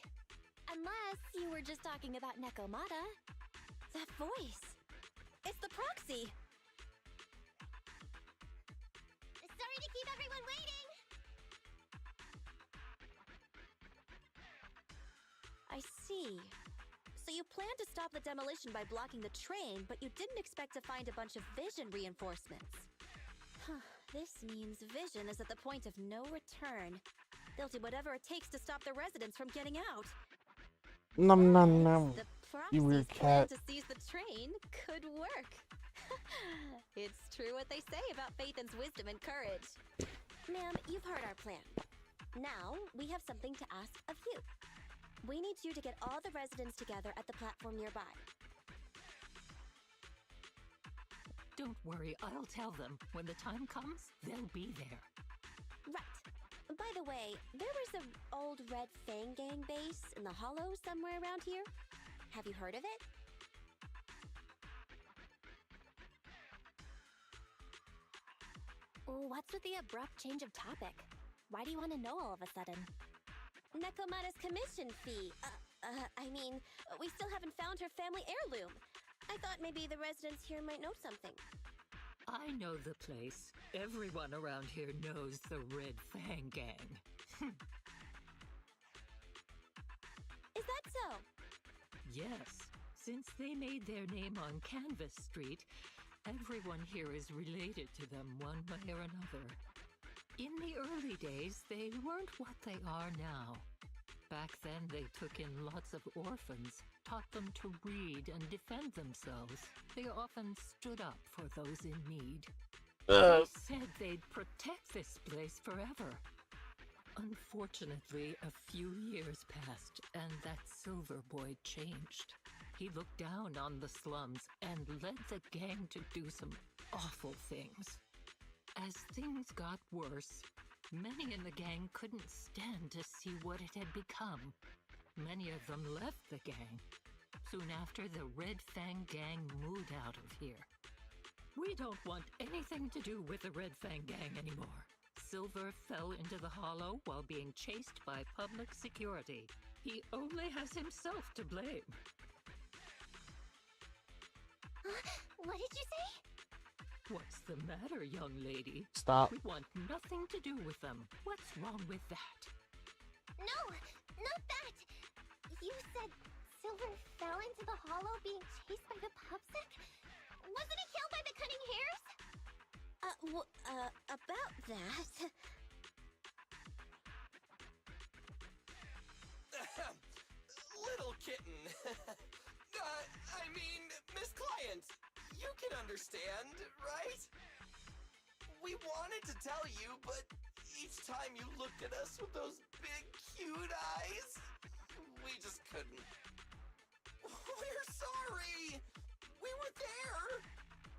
Unless you were just talking about Nekomata. That voice. It's the proxy. Sorry to keep everyone waiting! I see. So you planned to stop the demolition by blocking the train, but you didn't expect to find a bunch of vision reinforcements. Huh. This means Vision is at the point of no return. They'll do whatever it takes to stop the residents from getting out. Nom nom nom. The You weird proxy's plan cat. to seize the train could work. It's true what they say about Phaethon's wisdom and courage. Ma'am, you've heard our plan. Now, we have something to ask of you. We need you to get all the residents together at the platform nearby. Don't worry, I'll tell them. When the time comes, they'll be there. Right. By the way, there was an old Red Fang Gang base in the Hollow somewhere around here. Have you heard of it? What's with the abrupt change of topic? Why do you want to know all of a sudden? Nekomata's commission fee. I mean, we still haven't found her family heirloom. I thought maybe the residents here might know something. I know the place. Everyone around here knows the Red Fang Gang. Is that so? Yes. Since they made their name on Canvas Street, everyone here is related to them one way or another. In the early days, they weren't what they are now. Back then, they took in lots of orphans, taught them to read and defend themselves. They often stood up for those in need. They said they'd protect this place forever. Unfortunately, a few years passed, and that Silver Boy changed. He looked down on the slums and led the gang to do some awful things. As things got worse, many in the gang couldn't stand to see what it had become. Many of them left the gang. soon after the Red Fang Gang moved out of here. We don't want anything to do with the Red Fang Gang anymore. Silver fell into the hollow while being chased by public security. He only has himself to blame. What did you say? What's the matter, young lady? Stop. We want nothing to do with them. What's wrong with that? No, not that! You said Silver fell into the hollow being chased by the pubsec? Wasn't he killed by the cunning hares? About that... Little kitten. I mean, Miss Client, you can understand, right? We wanted to tell you, but each time you looked at us with those big, cute eyes, we just couldn't. We're sorry! We were there,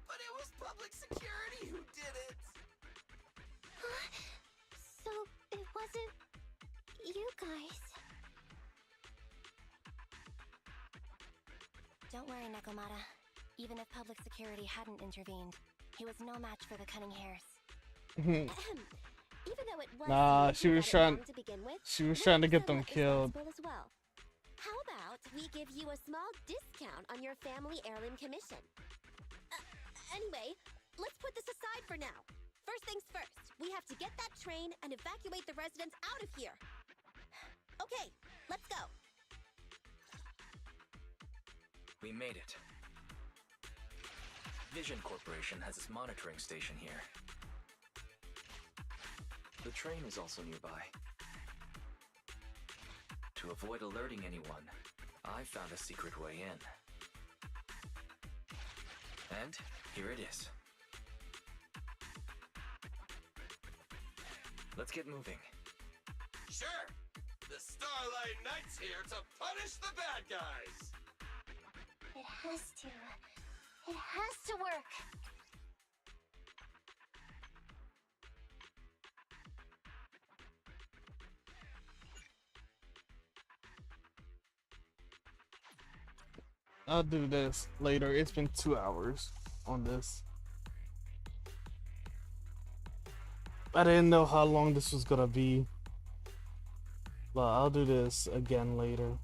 but it was public security who did it. So it wasn't you guys. Don't worry, Nekomata. Even if public security hadn't intervened, he was no match for the cunning hares. Even though it was Nah, she was trying. to begin with, She was trying to get them somewhat killed. responsible as well. How about we give you a small discount on your family heirloom commission? Anyway, let's put this aside for now. First things first, we have to get that train and evacuate the residents out of here. Okay, let's go. We made it. Vision Corporation has its monitoring station here. The train is also nearby. To avoid alerting anyone, I found a secret way in. And here it is. Let's get moving. Sure! The Starlight Knight's here to punish the bad guys! It has to. It has to work. I'll do this later. It's been 2 hours on this. I didn't know how long this was gonna be. But I'll do this again later.